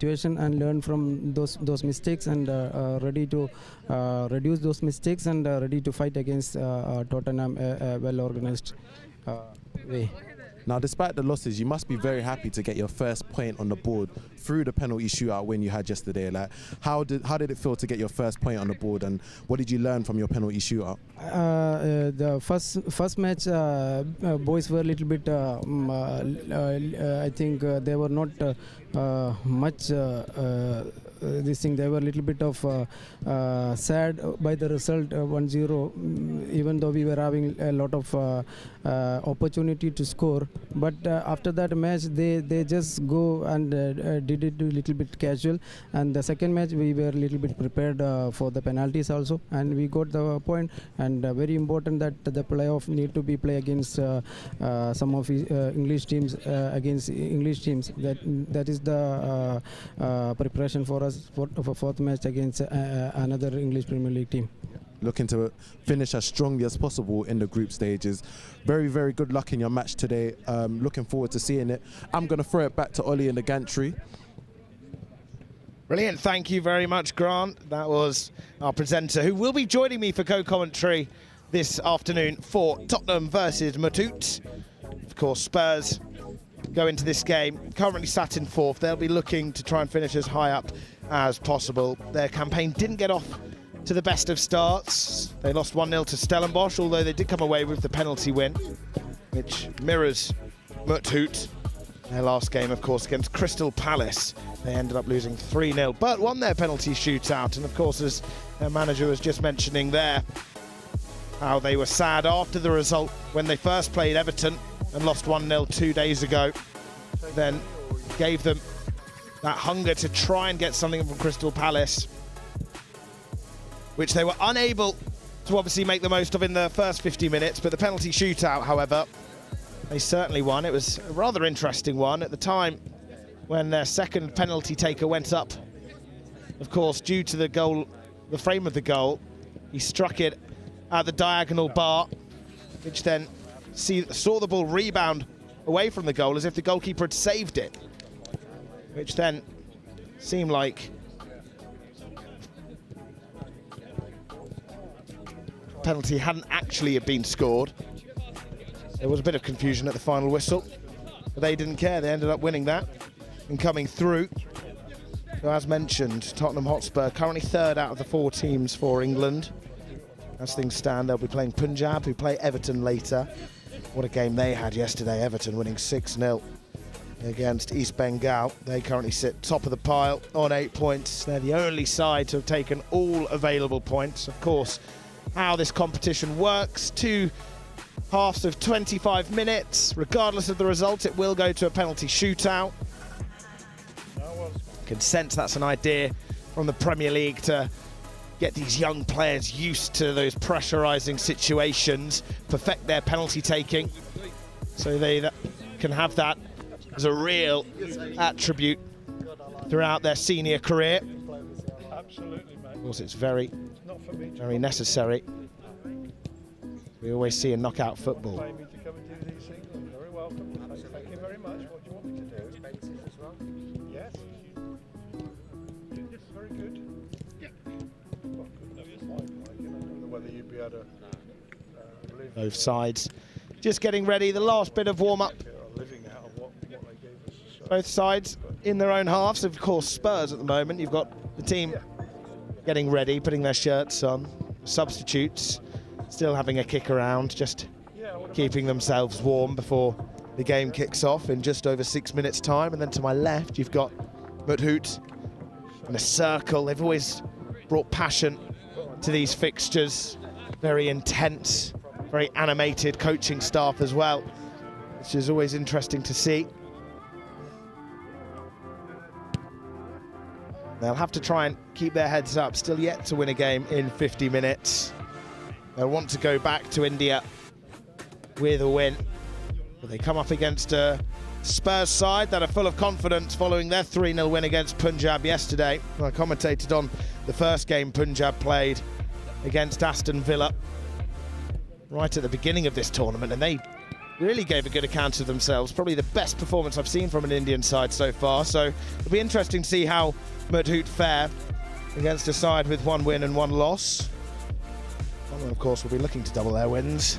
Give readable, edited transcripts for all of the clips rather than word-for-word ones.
situation and learn from those mistakes, and ready to reduce those mistakes, and ready to fight against Tottenham well-organized way. Now, despite the losses, you must be very happy to get your first point on the board through the penalty shootout win you had yesterday. Like, how did it feel to get your first point on the board, and what did you learn from your penalty shootout? The first match, boys were a little bit. I think they were not much. This thing, they were a little bit of sad by the result 1-0, even though we were having a lot of opportunity to score. But after that match, they just go and did it a little bit casual. And the second match, we were a little bit prepared for the penalties also, and we got the point. And very important that the playoff need to be play against some of English teams, against English teams. That is the preparation for us for fourth match against another English Premier League team. Looking to finish as strongly as possible in the group stages. Very, very good luck in your match today. Looking forward to seeing it. I'm going to throw it back to Ollie in the gantry. Brilliant, thank you very much, Grant. That was our presenter, who will be joining me for co-commentary this afternoon for Tottenham versus Muthoot. Of course, Spurs go into this game currently sat in fourth. They'll be looking to try and finish as high up as possible. Their campaign didn't get off to the best of starts. They lost 1-0 to Stellenbosch, although they did come away with the penalty win, which mirrors Muthoot. Their last game, of course, against Crystal Palace. They ended up losing 3-0, but won their penalty shootout. And of course, as their manager was just mentioning there, how they were sad after the result when they first played Everton and lost 1-0 2 days ago. Then gave them that hunger to try and get something from Crystal Palace, which they were unable to obviously make the most of in the first 50 minutes. But the penalty shootout, however, they certainly won. It was a rather interesting one. At the time when their second penalty taker went up, of course, due to the goal, the frame of the goal, he struck it at the diagonal bar, which then saw the ball rebound away from the goal as if the goalkeeper had saved it, which then seemed like penalty hadn't actually been scored. There was a bit of confusion at the final whistle, but they didn't care. They ended up winning that and coming through. So as mentioned, Tottenham Hotspur currently third out of the 4 teams for England. As things stand, they'll be playing Punjab, who play Everton later. What a game they had yesterday, Everton winning 6-0 against East Bengal. They currently sit top of the pile on 8 points. They're the only side to have taken all available points. Of course, how this competition works, 2 halves of 25 minutes. Regardless of the result, it will go to a penalty shootout. You can sense that's an idea from the Premier League to get these young players used to those pressurising situations, perfect their penalty taking, so they can have that as a real attribute throughout their senior career. Absolutely, mate. Of course, it's very necessary. We always see in knockout football. Pay me to come and do these things. I'm very welcome. Thank you very much. What do you want me to do? Expenses as well. Yes. This is very good. Yeah. Well, couldn't have just like, you know, I don't know whether you'd be able to live. Both sides just getting ready. The last bit of warm-up. Living out of what they gave us. So. Both sides in their own halves. Of course, Spurs at the moment. You've got the team getting ready, putting their shirts on. Substitutes still having a kick around, just keeping themselves warm before the game kicks off in just over 6 minutes' time. And then to my left, you've got Muthoot in a circle. They've always brought passion to these fixtures. Very intense, very animated coaching staff as well, which is always interesting to see. They'll have to try and keep their heads up, still yet to win a game in 50 minutes. They'll want to go back to India with a win. But they come up against a Spurs side that are full of confidence following their 3-0 win against Punjab yesterday. I commentated on the first game Punjab played against Aston Villa right at the beginning of this tournament, and they really gave a good account of themselves. Probably the best performance I've seen from an Indian side so far. So it'll be interesting to see how Muthoot fare against a side with 1 win and 1 loss. Tottenham, of course, will be looking to double their wins.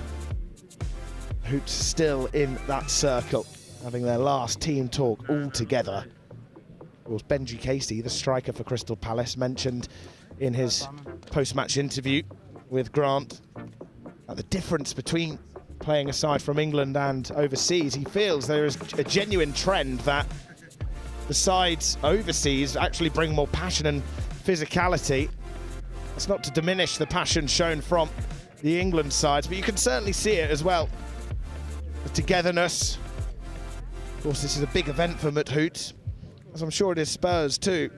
Muthoot still in that circle, having their last team talk all together. Of course, Benji Casey, the striker for Crystal Palace, mentioned in his post-match interview with Grant the difference between playing a side from England and overseas. He feels there is a genuine trend that the sides overseas actually bring more passion and physicality. It's not to diminish the passion shown from the England sides, but you can certainly see it as well. The togetherness. Of course, this is a big event for Muthoot, as I'm sure it is Spurs too.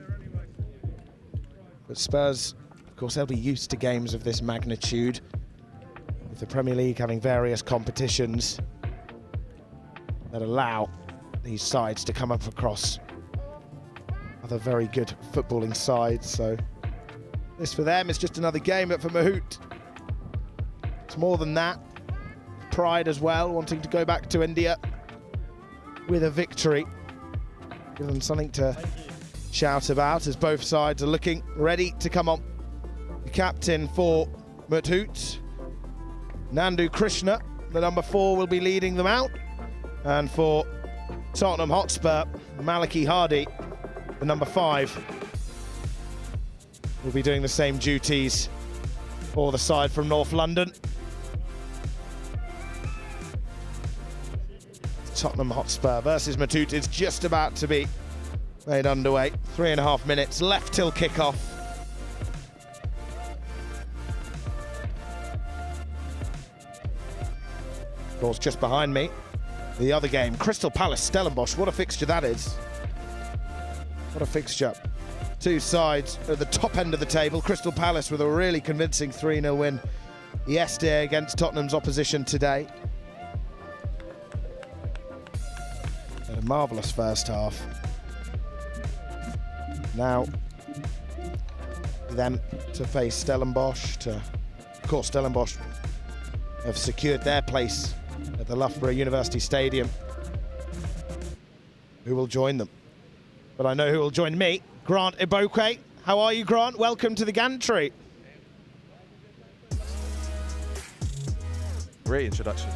But Spurs, of course, they'll be used to games of this magnitude, with the Premier League having various competitions that allow these sides to come up across other very good footballing sides. So this for them is just another game, but for Muthoot, it's more than that. Pride as well, wanting to go back to India with a victory. Give them something to shout about as both sides are looking ready to come on. The captain for Muthoot, Nandu Krishna, the number 4, will be leading them out. And for Tottenham Hotspur, Maliki Hardy, the number 5, will be doing the same duties for the side from North London. Tottenham Hotspur versus Muthoot is just about to be made underway. 3.5 minutes left till kickoff. Of course, just behind me, the other game, Crystal Palace Stellenbosch. What a fixture that is. What a fixture. Two sides at the top end of the table. Crystal Palace with a really convincing 3-0 win yesterday against Tottenham's opposition today. Had a marvellous first half. Now, them to face Stellenbosch. Of course, Stellenbosch have secured their place at the Loughborough University Stadium. Who will join them? But I know who will join me. Grant Ibokwe. How are you, Grant? Welcome to the gantry. Great introduction.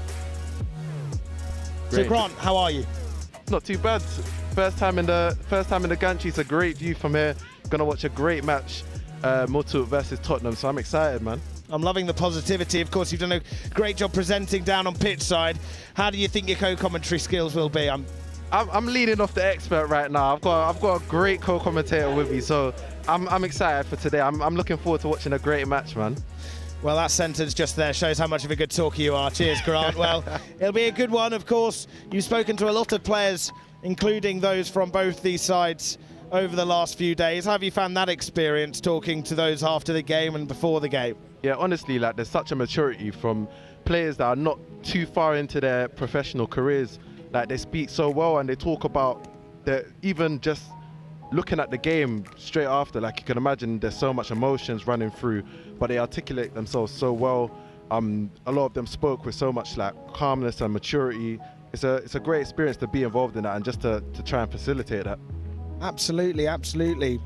So, Grant, how are you? Not too bad. First time in the gantry. It's a great view from here. Gonna watch a great match, Muthoot versus Tottenham. So I'm excited, man. I'm loving the positivity. Of course, you've done a great job presenting down on pitch side. How do you think your co-commentary skills will be? I'm leaning off the expert right now. I've got a great co-commentator with me, so I'm excited for today. I'm looking forward to watching a great match, man. Well, that sentence just there shows how much of a good talker you are. Cheers, Grant. Well, it'll be a good one, of course. You've spoken to a lot of players, including those from both these sides, over the last few days. How have you found that experience, talking to those after the game and before the game? Yeah, honestly, like, there's such a maturity from players that are not too far into their professional careers. Like, they speak so well and they talk about even just looking at the game straight after. Like, you can imagine there's so much emotions running through, but they articulate themselves so well. A lot of them spoke with so much like calmness and maturity. It's a great experience to be involved in that and just to try and facilitate that. Absolutely, absolutely.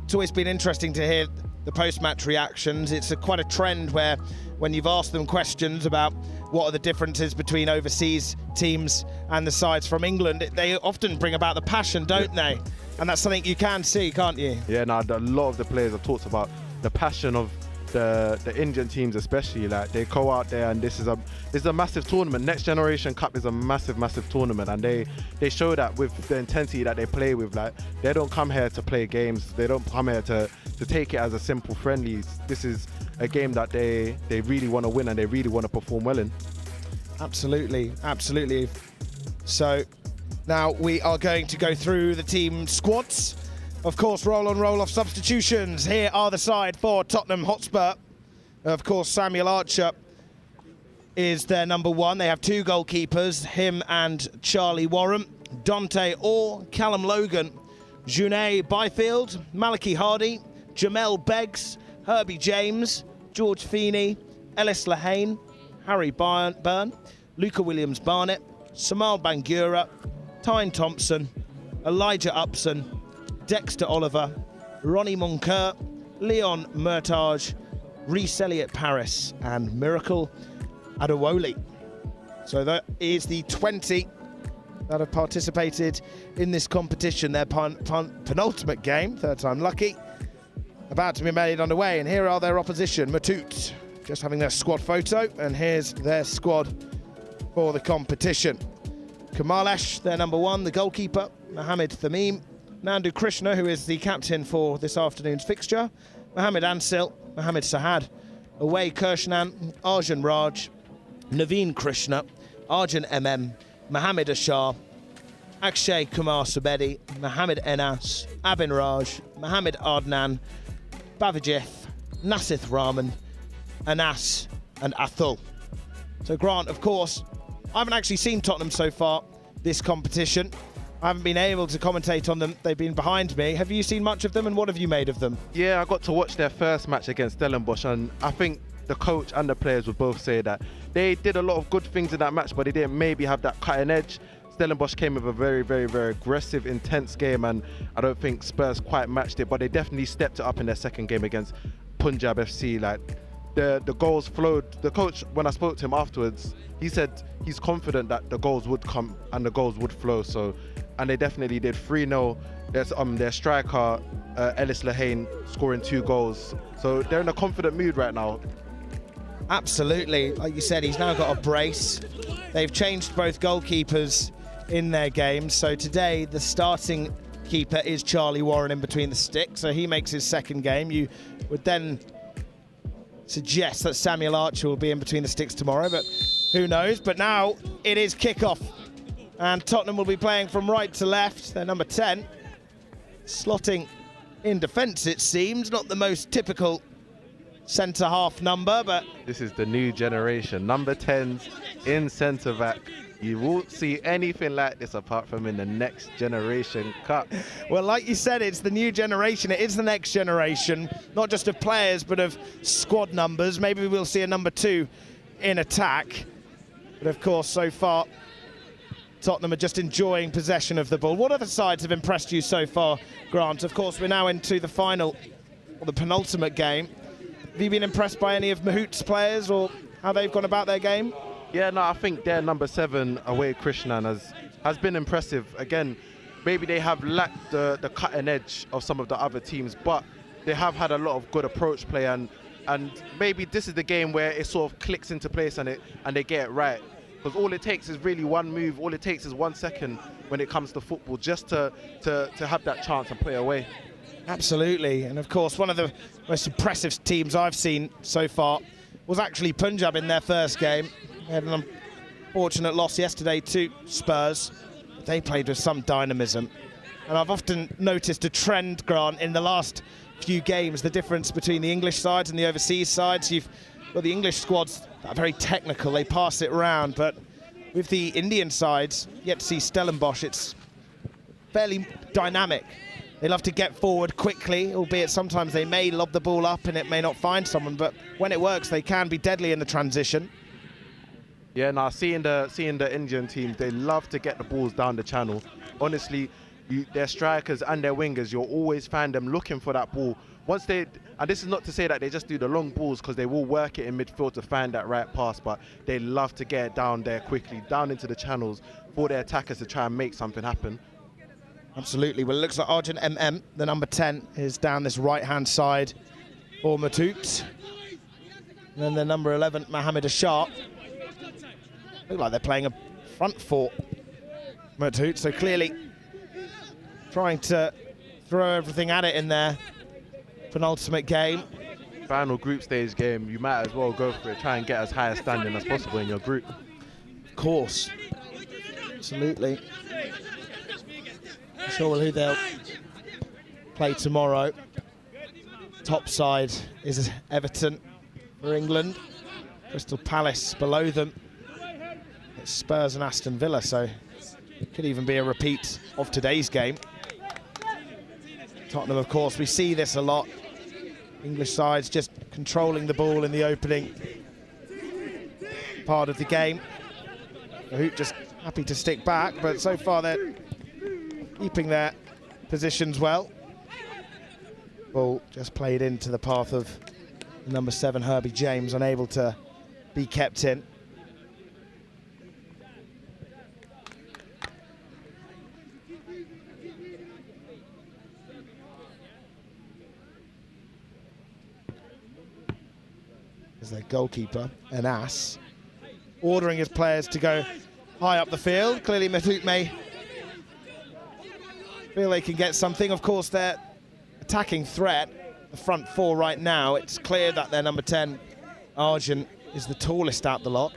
It's always been interesting to hear the post-match reactions. It's quite a trend where when you've asked them questions about what are the differences between overseas teams and the sides from England, they often bring about the passion, don't they? And that's something you can see, can't you? Yeah, no, a lot of the players have talked about the passion of the Indian teams, especially. Like, they go out there and this is a massive tournament. Next Generation Cup is a massive tournament, and they show that with the intensity that they play with. Like, they don't come here to play games. They don't come here to take it as a simple friendly. This is a game that they really want to win and they really want to perform well in. Absolutely, absolutely. So now we are going to go through the team squads. Of course, roll on, roll off substitutions. Here are the side for Tottenham Hotspur. Of course, Samuel Archer is their number 1. They have 2 goalkeepers, him and Charlie Warren. Dante Orr, Callum Logan, Junaid Byfield, Maliki Hardy, Jamel Beggs, Herbie James, George Feeney, Ellis Lehane, Harry Byrne, Luca Williams-Barnett, Samal Bangura, Tyne Thompson, Elijah Upson, Dexter Oliver, Ronnie Moncoeur, Leon Murtage, Reece Elliott-Paris, and Miracle Adewole. So that is the 20 that have participated in this competition. Their penultimate game, third time lucky, about to be made underway. And here are their opposition. Muthoot just having their squad photo, and here's their squad for the competition. Kamalesh, their number 1, the goalkeeper, Mohamed Thamim, Nandu Krishna, who is the captain for this afternoon's fixture, Mohamed Ansil, Mohamed Sahad, Away Kirshnan, Arjun Raj, Naveen Krishna, Arjun Mohamed Ashar, Akshay Kumar Subedi, Mohamed Enas, Abin Raj, Mohamed Adnan, Bavijith, Nasith Rahman, Anas, and Athul. So Grant, of course, I haven't actually seen Tottenham so far this competition. I haven't been able to commentate on them. They've been behind me. Have you seen much of them, and what have you made of them? Yeah, I got to watch their first match against Stellenbosch, and I think the coach and the players would both say that they did a lot of good things in that match, but they didn't maybe have that cutting edge. Stellenbosch came with a very, very, very aggressive, intense game, and I don't think Spurs quite matched it, but they definitely stepped it up in their second game against Punjab FC. Like, the goals flowed. The coach, when I spoke to him afterwards, he said he's confident that the goals would come and the goals would flow. So, and they definitely did. 3-0. There's their striker Ellis Lehane scoring 2 goals. So they're in a confident mood right now. Absolutely, like you said, he's now got a brace. They've changed both goalkeepers in their games. So today the starting keeper is Charlie Warren in between the sticks. So he makes his second game. You would then suggest that Samuel Archer will be in between the sticks tomorrow, but who knows? But now it is kickoff, and Tottenham will be playing from right to left. They're number 10, slotting in defence, it seems. Not the most typical centre-half number, but this is the new generation. Number 10s in centre-back. You won't see anything like this apart from in the Next Generation Cup. Well, like you said, it's the new generation. It is the next generation, not just of players, but of squad numbers. Maybe we'll see a number 2 in attack. But of course, so far, Tottenham are just enjoying possession of the ball. What other sides have impressed you so far, Grant? Of course, we're now into the final, or the penultimate game. Have you been impressed by any of Mahout's players or how they've gone about their game? Yeah, no, I think their number 7 away Krishnan has been impressive. Again, maybe they have lacked the cutting edge of some of the other teams, but they have had a lot of good approach play, and maybe this is the game where it sort of clicks into place and they get it right. Because all it takes is really one move, all it takes is 1 second when it comes to football, just to have that chance and play away. Absolutely, and of course one of the most impressive teams I've seen so far was actually Punjab in their first game. They had an unfortunate loss yesterday to Spurs. They played with some dynamism, and I've often noticed a trend, Grant, in the last few games, the difference between the English sides and the overseas sides. You've got the English squads that are very technical, they pass it around, but with the Indian sides, yet to see Stellenbosch, it's fairly dynamic. They love to get forward quickly, albeit sometimes they may lob the ball up and it may not find someone, but when it works, they can be deadly in the transition. Yeah, now seeing the Indian team, they love to get the balls down the channel. Honestly, their strikers and their wingers, you'll always find them looking for that ball. And this is not to say that they just do the long balls, because they will work it in midfield to find that right pass, but they love to get it down there quickly, down into the channels for their attackers to try and make something happen. Absolutely. Well, it looks like Arjun the number 10, is down this right-hand side for Muthoot. And then the number 11, Mohamed Ashar. Look like they're playing a front four, Muthoot, so clearly trying to throw everything at it in their penultimate game. Final group stage game, you might as well go for it. Try and get as high a standing as possible in your group. Of course. Absolutely. Not sure who they'll play tomorrow. Top side is Everton for England. Crystal Palace below them. It's Spurs and Aston Villa, so it could even be a repeat of today's game. Tottenham, of course, we see this a lot. English sides just controlling the ball in the opening part of the game. Muthoot just happy to stick back, but so far they're keeping their positions well. Ball just played into the path of number 7, Herbie James, unable to be kept in. As their goalkeeper, an ass, ordering his players to go high up the field. Clearly Muthoot may feel they can get something. Of course, their attacking threat, the front four right now, it's clear that their number 10, Argent, is the tallest out the lot.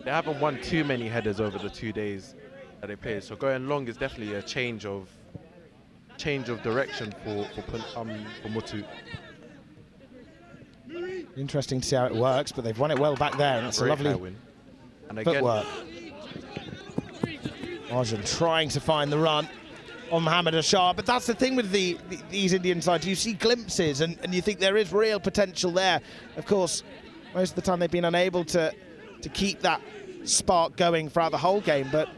They haven't won too many headers over the 2 days that they played, so going long is definitely a change of direction for Muthoot. Interesting to see how it works, but they've won it well back there, and it's a lovely win. And again, footwork. Arjun trying to find the run on Mohamed Ashar, but that's the thing with these Indian sides. You see glimpses, and you think there is real potential there. Of course, most of the time they've been unable to keep that spark going throughout the whole game, but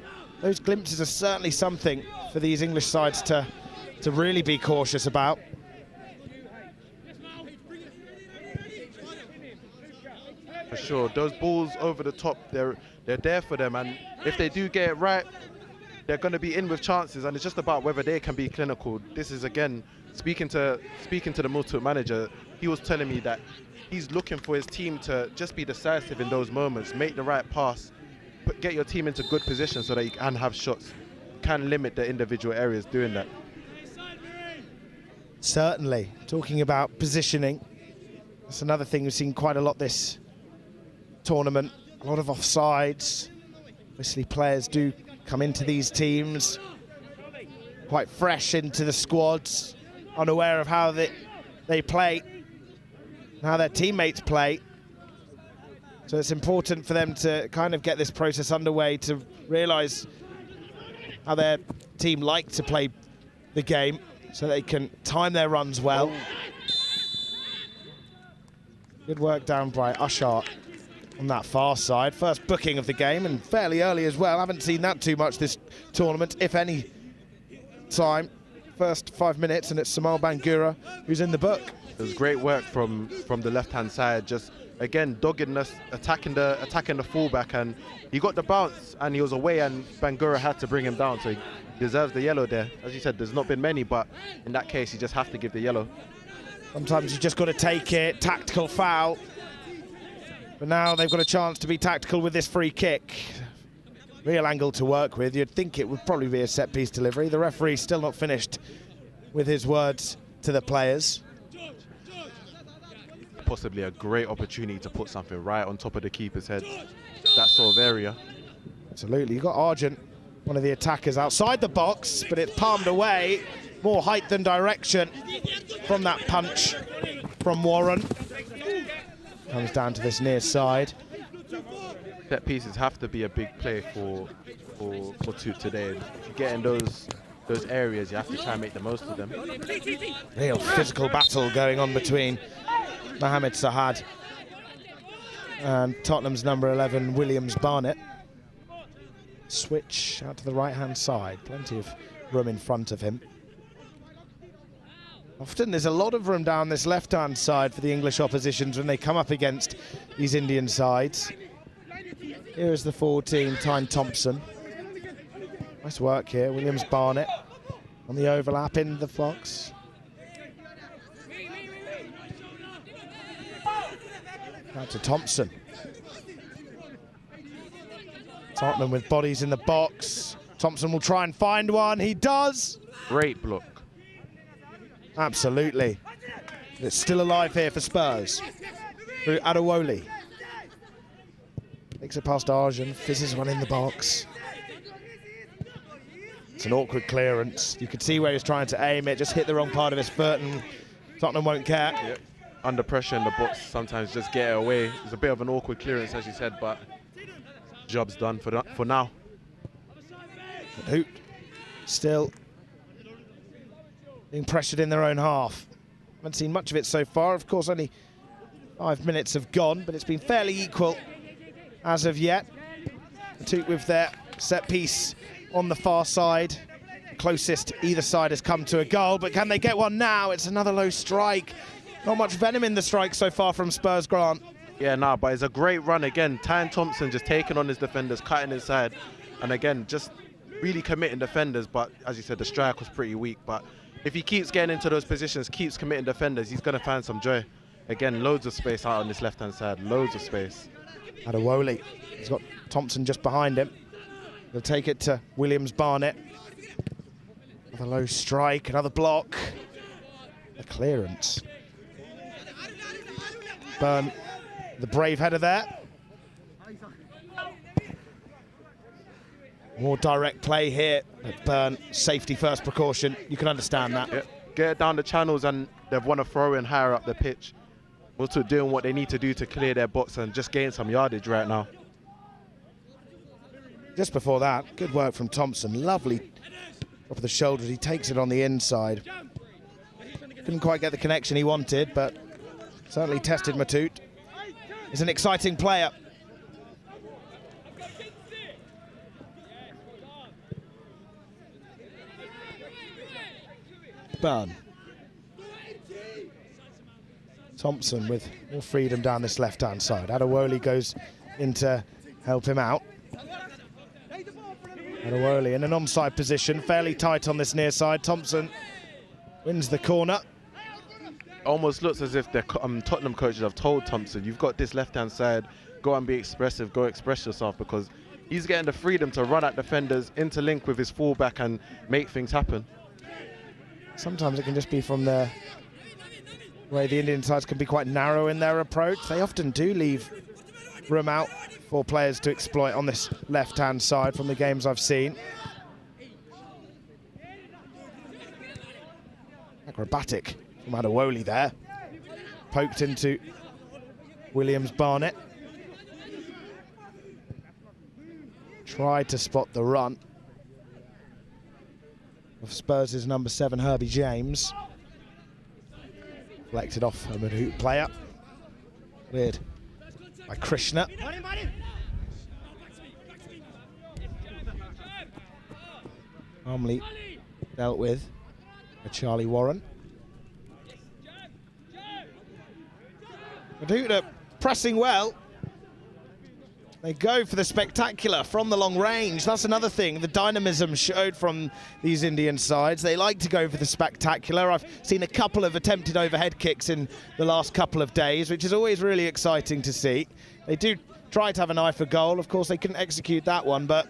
those glimpses are certainly something for these English sides to really be cautious about. For sure, those balls over the top, they're there for them, and if they do get it right, they're going to be in with chances, and it's just about whether they can be clinical. This is, again, speaking to the Muthoot manager, he was telling me that he's looking for his team to just be decisive in those moments, make the right pass, get your team into good position so that you can have shots, can limit the individual areas doing that. Certainly, talking about positioning, that's another thing we've seen quite a lot this tournament. A lot of offsides. Obviously players do come into these teams quite fresh into the squads, unaware of how they play, how their teammates play. So it's important for them to kind of get this process underway, to realise how their team like to play the game so they can time their runs well. Good work down by Ashar on that far side. First booking of the game, and fairly early as well. Haven't seen that too much this tournament, if any time. First 5 minutes, and it's Samal Bangura who's in the book. It was great work from the left-hand side, just again doggedness, attacking the fullback, and he got the bounce and he was away, and Bangura had to bring him down, so he deserves the yellow there. As you said, there's not been many, but in that case you just have to give the yellow. Sometimes you just got to take it, tactical foul. But now they've got a chance to be tactical with this free kick. Real angle to work with. You'd think it would probably be a set-piece delivery. The referee's still not finished with his words to the players. Possibly a great opportunity to put something right on top of the keeper's head. That sort of area. Absolutely. You've got Argent, one of the attackers, outside the box, but it's palmed away. More height than direction from that punch from Warren. Comes down to this near side. Set pieces have to be a big play for Muthoot today. If you get in those areas, you have to try and make the most of them. Real physical battle going on between Mohamed Sahad and Tottenham's number 11, Williams Barnett. Switch out to the right-hand side. Plenty of room in front of him. Often there's a lot of room down this left-hand side for the English oppositions when they come up against these Indian sides. Here is the 14, Tyne Thompson. Nice work here, Williams Barnett on the overlap in the box. Out to Thompson. Tottenham with bodies in the box. Thompson will try and find one, he does! Great block. Absolutely. It's still alive here for Spurs. Through Adewole. Takes it past Arjun, fizzes one in the box. It's an awkward clearance. You could see where he's trying to aim it, just hit the wrong part of his foot, and Tottenham won't care. Yep. Under pressure in the box, sometimes just get it away. It's a bit of an awkward clearance, as you said, but job's done for now. Muthoot still being pressured in their own half. Haven't seen much of it so far. Of course, only 5 minutes have gone, but it's been fairly equal as of yet. Muthoot with their set piece on the far side. Closest either side has come to a goal, but can they get one now? It's another low strike. Not much venom in the strike so far from Spurs, Grant. Yeah, nah, but it's a great run again. Tyne Thompson just taking on his defenders, cutting inside, and again, just really committing defenders. But as you said, the strike was pretty weak. But if he keeps getting into those positions, keeps committing defenders, he's going to find some joy. Again, loads of space out on this left-hand side, loads of space. Adewole, he's got Thompson just behind him. He'll take it to Williams-Barnett. Another low strike, another block. A clearance. Byrne, the brave header there. More direct play here. But Byrne, safety first precaution. You can understand that. Yeah. Get it down the channels, and they've won a throw in higher up the pitch. Also doing what they need to do to clear their box and just gain some yardage right now. Just before that, good work from Thompson. Lovely top of the shoulders. He takes it on the inside. Couldn't quite get the connection he wanted, but certainly tested Muthoot. He's an exciting player. Byrne. Thompson with more freedom down this left-hand side. Adewole goes in to help him out. Adewole in an onside position, fairly tight on this near side. Thompson wins the corner. Almost looks as if the Tottenham coaches have told Thompson, you've got this left-hand side, go and be expressive, go express yourself, because he's getting the freedom to run at defenders, interlink with his fullback and make things happen. Sometimes it can just be from the way the Indian sides can be quite narrow in their approach. They often do leave room out for players to exploit on this left-hand side from the games I've seen. Acrobatic from Adewole there. Poked into Williams-Barnett. Tried to spot the run of Spurs' number 7, Herbie James. Deflected off a Muthoot player. Cleared by Krishna. Calmly dealt with by Charlie Warren. Muthoot are pressing well. They go for the spectacular from the long range. That's another thing, the dynamism showed from these Indian sides. They like to go for the spectacular. I've seen a couple of attempted overhead kicks in the last couple of days, which is always really exciting to see. They do try to have an eye for goal. Of course, they couldn't execute that one, but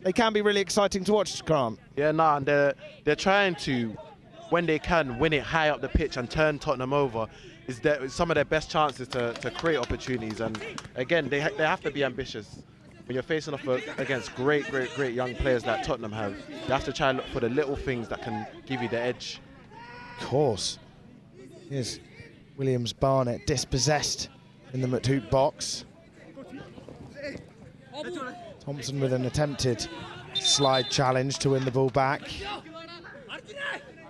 they can be really exciting to watch, Grant. Yeah, nah, and they're trying to, when they can, win it high up the pitch and turn Tottenham over. Is some of their best chances to create opportunities, and again they have to be ambitious. When you're facing off against great young players like Tottenham have, you have to try and look for the little things that can give you the edge. Of course. Here's Williams-Barnett dispossessed in the Muthoot box. Thompson with an attempted slide challenge to win the ball back.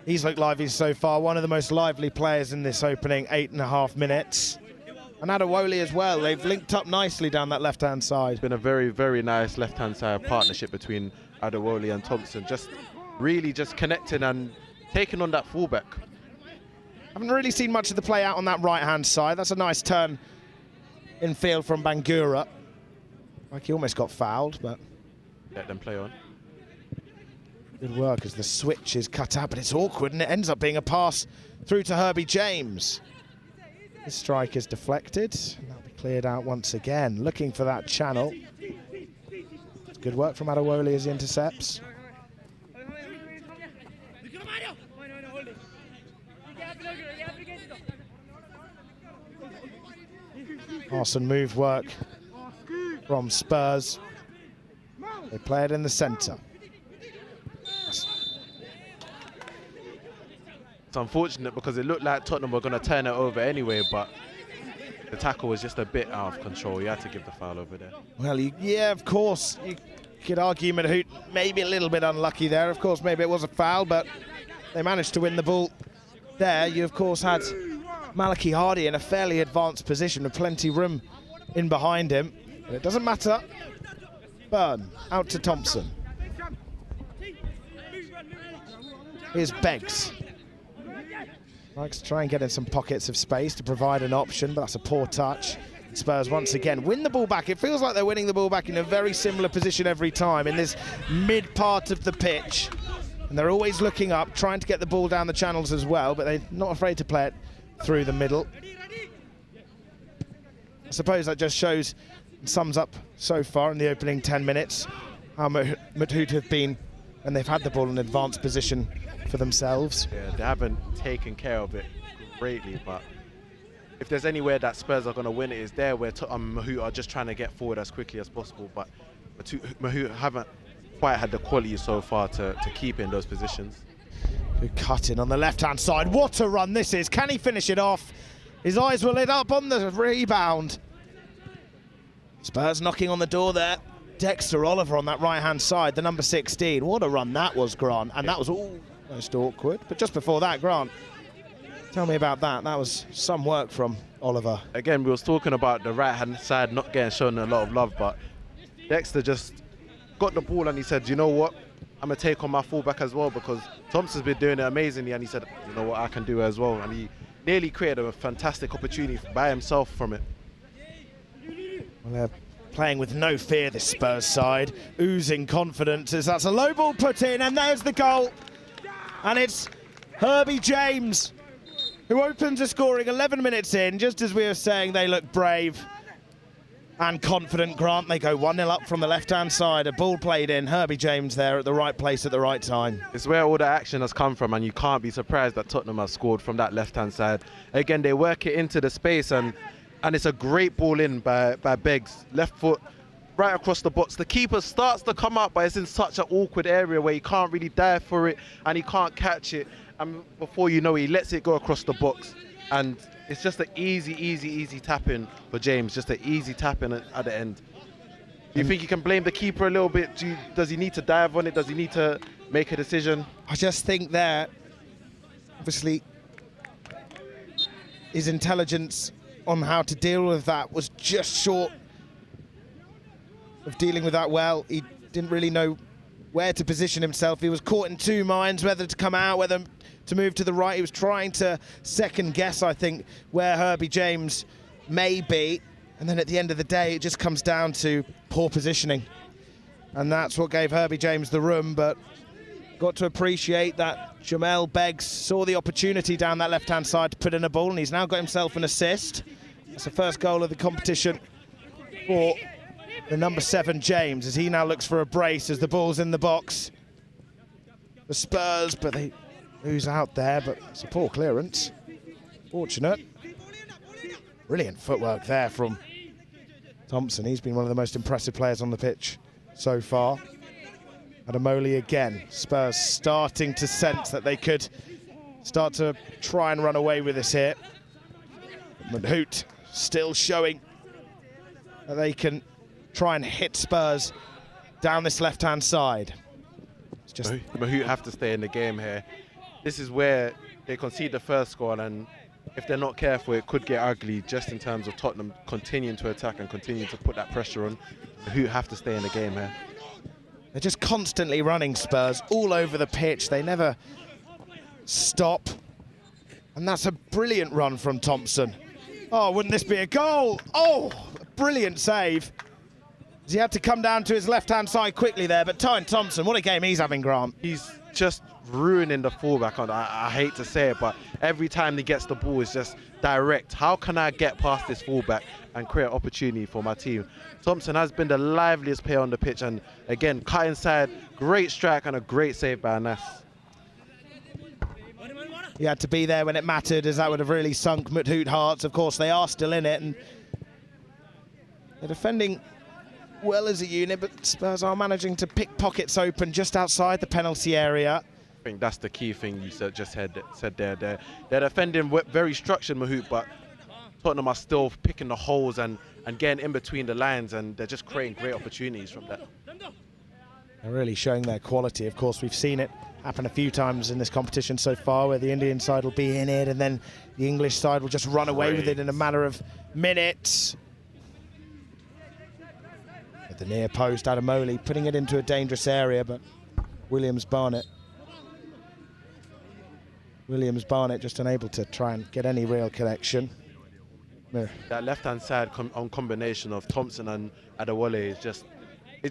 He's looked lively so far, one of the most lively players in this opening 8.5 minutes. And Adewole as well, they've linked up nicely down that left-hand side. It's been a very nice left-hand side partnership between Adewole and Thompson. Just really just connecting and taking on that fullback. Haven't really seen much of the play out on that right-hand side. That's a nice turn in field from Bangura. Like he almost got fouled, but... Let them play on. Good work as the switch is cut out, but it's awkward and it ends up being a pass through to Herbie James. His strike is deflected and that'll be cleared out once again. Looking for that channel. Good work from Adewole as he intercepts. Awesome move work from Spurs. They play it in the centre. It's unfortunate because it looked like Tottenham were going to turn it over anyway, but the tackle was just a bit out of control. You had to give the foul over there. Well, yeah, of course. You could argue Muthoot maybe a little bit unlucky there. Of course, maybe it was a foul, but they managed to win the ball there. You, of course, had Malachy Hardy in a fairly advanced position with plenty of room in behind him. But it doesn't matter. Byrne, out to Thompson. Here's Beggs. Likes to try and get in some pockets of space to provide an option, but that's a poor touch. Spurs once again win the ball back. It feels like they're winning the ball back in a very similar position every time in this mid part of the pitch. And they're always looking up, trying to get the ball down the channels as well, but they're not afraid to play it through the middle. I suppose that just shows, sums up so far in the opening 10 minutes, how Muthoot have been when they've had the ball in advanced position for themselves. Yeah, they haven't taken care of it greatly, but if there's anywhere that Spurs are going to win, it is there where Muthoot are just trying to get forward as quickly as possible, but Muthoot haven't quite had the quality so far to keep in those positions. Good cutting on the left-hand side. What a run this is. Can he finish it off? His eyes were lit up on the rebound. Spurs knocking on the door there. Dexter Oliver on that right-hand side, the number 16. What a run that was, Grant. And that was almost awkward. But just before that, Grant, tell me about that. That was some work from Oliver. Again, we was talking about the right-hand side not getting shown a lot of love, but Dexter just got the ball and he said, you know what? I'm going to take on my fullback as well, because Thompson's been doing it amazingly, and he said, you know what, I can do it as well. And he nearly created a fantastic opportunity by himself from it. Well, they're playing with no fear, this Spurs side, oozing confidence as that's a low ball put in, and there's the goal. And it's Herbie James who opens the scoring 11 minutes in. Just as we were saying, they look brave and confident, Grant. They go 1-0 up from the left-hand side. A ball played in. Herbie James there at the right place at the right time. It's where all the action has come from, and you can't be surprised that Tottenham has scored from that left-hand side. Again, they work it into the space, and it's a great ball in by Beggs. Left foot right across the box. The keeper starts to come up, but it's in such an awkward area where he can't really dive for it, and he can't catch it. And before you know it, he lets it go across the box. And it's just an easy tap-in for James. Just an easy tap-in at the end. Do you think you can blame the keeper a little bit? Does he need to dive on it? Does he need to make a decision? I just think there, obviously, his intelligence on how to deal with that was just short of dealing with that well. He didn't really know where to position himself. He was caught in two minds, whether to come out, whether to move to the right. He was trying to second guess, I think, where Herbie James may be. And then at the end of the day, it just comes down to poor positioning. And that's what gave Herbie James the room. But got to appreciate that Jamel Beggs saw the opportunity down that left-hand side to put in a ball, and he's now got himself an assist. That's the first goal of the competition for the number 7, James, as he now looks for a brace as the ball's in the box. The Spurs, but they lose out there, but it's a poor clearance. Fortunate. Brilliant footwork there from Thompson. He's been one of the most impressive players on the pitch so far. Adamoli again. Spurs starting to sense that they could start to try and run away with this here. Muthoot still showing that they can try and hit Spurs down this left-hand side. It's just Muthoot have to stay in the game here. This is where they concede the first goal, and if they're not careful, it could get ugly, just in terms of Tottenham continuing to attack and continuing to put that pressure on. Muthoot have to stay in the game here. They're just constantly running, Spurs, all over the pitch. They never stop. And that's a brilliant run from Thompson. Oh, wouldn't this be a goal? Oh, brilliant save. He had to come down to his left-hand side quickly there, but Tyne Thompson, what a game he's having, Grant. He's just ruining the fullback. I hate to say it, but every time he gets the ball, it's just direct. How can I get past this fullback and create opportunity for my team? Thompson has been the liveliest player on the pitch, and again, cut inside, great strike and a great save by Anas. He had to be there when it mattered, as that would have really sunk Muthoot hearts. Of course, they are still in it, and they're defending well as a unit, but Spurs are managing to pick pockets open just outside the penalty area. I think that's the key thing you just said there. They're defending very structured, Muthoot, but Tottenham are still picking the holes and getting in between the lines, and they're just creating great opportunities from that. They're really showing their quality. Of course, we've seen it happen a few times in this competition so far, where the Indian side will be in it and then the English side will just run away with it in a matter of minutes. the near post. Adamoli putting it into a dangerous area, but Williams-Barnett just unable to try and get any real connection. No. That left-hand side on combination of Thompson and Adewale is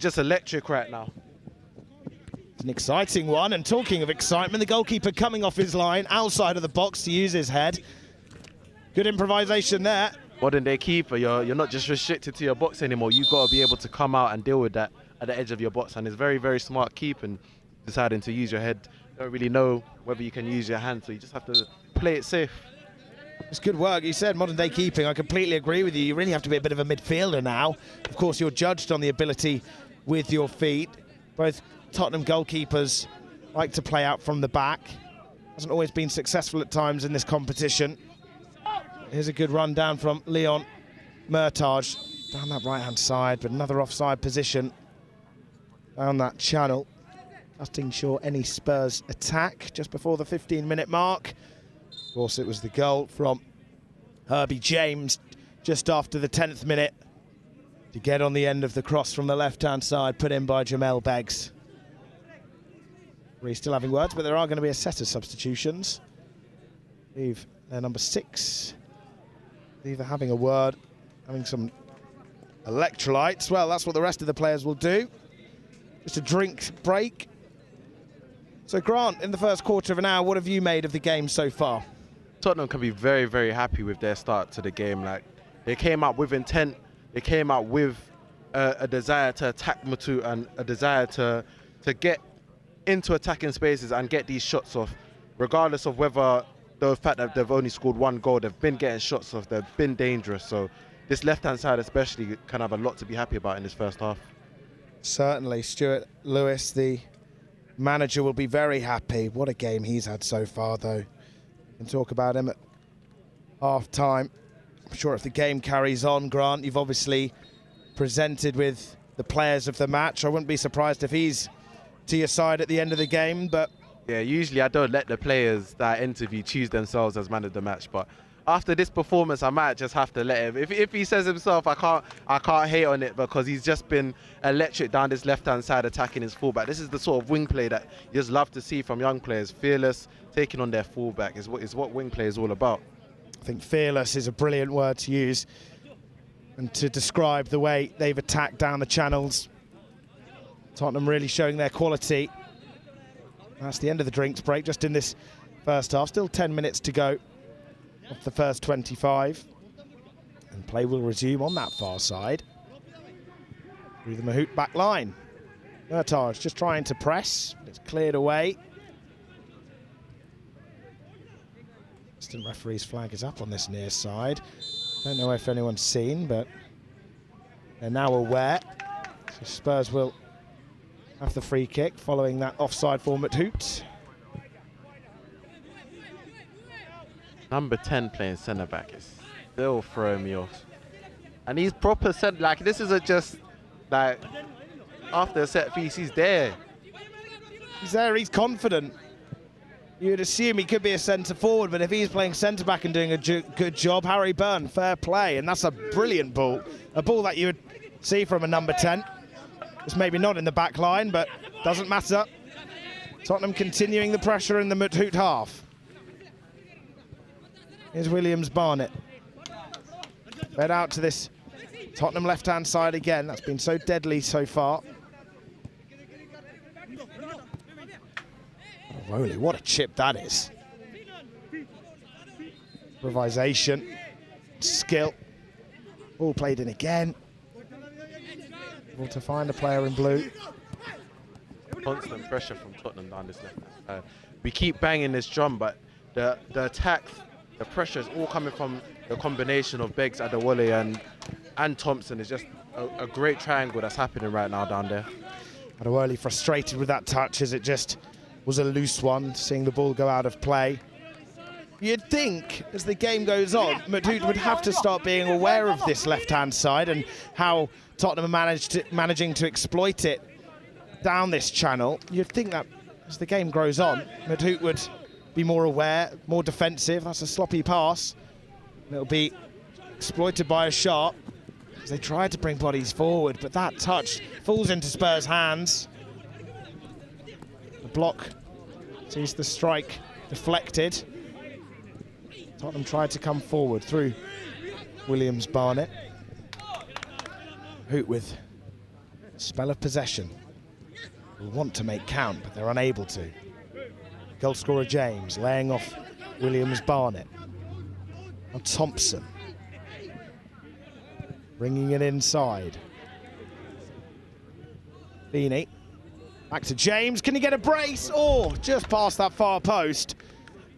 just electric right now. It's an exciting one, and talking of excitement, the goalkeeper coming off his line outside of the box to use his head. Good improvisation there. Modern day keeper, you're not just restricted to your box anymore. You've got to be able to come out and deal with that at the edge of your box, and it's very, very smart keeping, deciding to use your head. Don't really know whether you can use your hand, so you just have to play it safe. It's good work. You said modern day keeping. I completely agree with you. You really have to be a bit of a midfielder now. Of course, you're judged on the ability with your feet. Both Tottenham goalkeepers like to play out from the back. Hasn't always been successful at times in this competition. Here's a good run down from Leon Murtage down that right-hand side, but another offside position down that channel. Cutting short any Spurs attack just before the 15-minute mark. Of course, it was the goal from Herbie James just after the 10th minute to get on the end of the cross from the left-hand side, put in by Jamel Beggs. We're still having words, but there are going to be a set of substitutions. I believe they're number 6. Either having a word, having some electrolytes. Well, that's what the rest of the players will do. Just a drink break. So, Grant, in the first quarter of an hour, what have you made of the game so far? Tottenham can be very, very happy with their start to the game. Like, they came out with intent. They came out with a desire to attack Muthoot and a desire to get into attacking spaces and get these shots off, regardless of whether the fact that they've only scored 1 goal, they've been getting shots off, they've been dangerous. So this left-hand side especially can have a lot to be happy about in this first half. Certainly. Stuart Lewis, the manager, will be very happy. What a game he's had so far, though. We can talk about him at half-time. I'm sure if the game carries on, Grant, you've obviously presented with the players of the match. I wouldn't be surprised if he's to your side at the end of the game, but yeah, usually I don't let the players that I interview choose themselves as man of the match, but after this performance, I might just have to let him. If he says himself, I can't hate on it, because he's just been electric down this left-hand side attacking his fullback. This is the sort of wing play that you just love to see from young players. Fearless, taking on their fullback is what wing play is all about. I think fearless is a brilliant word to use and to describe the way they've attacked down the channels. Tottenham really showing their quality. That's the end of the drinks break just in this first half. Still 10 minutes to go of the first 25. And play will resume on that far side. Through the Muthoot back line. Murtage just trying to press, but it's cleared away. Assistant referee's flag is up on this near side. Don't know if anyone's seen, but they're now aware. So Spurs will have the free kick following that offside for Muthoot. Number 10 playing centre-back is still throwing me off. And he's proper centre, like, this isn't just, like, after a set piece, he's there. He's there, he's confident. You'd assume he could be a centre-forward, but if he's playing centre-back and doing a good job, Harry Byrne, fair play. And that's a brilliant ball. A ball that you would see from a number 10. It's maybe not in the back line, but doesn't matter. Tottenham continuing the pressure in the Muthoot half. Here's Williams-Barnett. Fed out to this Tottenham left-hand side again. That's been so deadly so far. Oh, holy, what a chip that is. Improvisation, skill. All played in again. Able to find a player in blue. Constant pressure from Tottenham down this left side. We keep banging this drum, but the attack, the pressure is all coming from the combination of Beggs, Adewale and Thompson. Is just a great triangle that's happening right now down there. Adewale frustrated with that touch as it just was a loose one, seeing the ball go out of play. You'd think, as the game goes on, Muthoot would have to start being aware of this left-hand side and how Tottenham are managing to exploit it down this channel. You'd think that as the game grows on, Muthoot would be more aware, more defensive. That's a sloppy pass. It'll be exploited by a sharp. as they tried to bring bodies forward, but that touch falls into Spurs' hands. The block sees the strike deflected. Tottenham tried to come forward through Williams-Barnett. Muthoot with a spell of possession. Will want to make count, but they're unable to. Goal scorer James laying off Williams-Barnett. Now Thompson bringing it inside. Feeney back to James. Can he get a brace? Oh, just past that far post.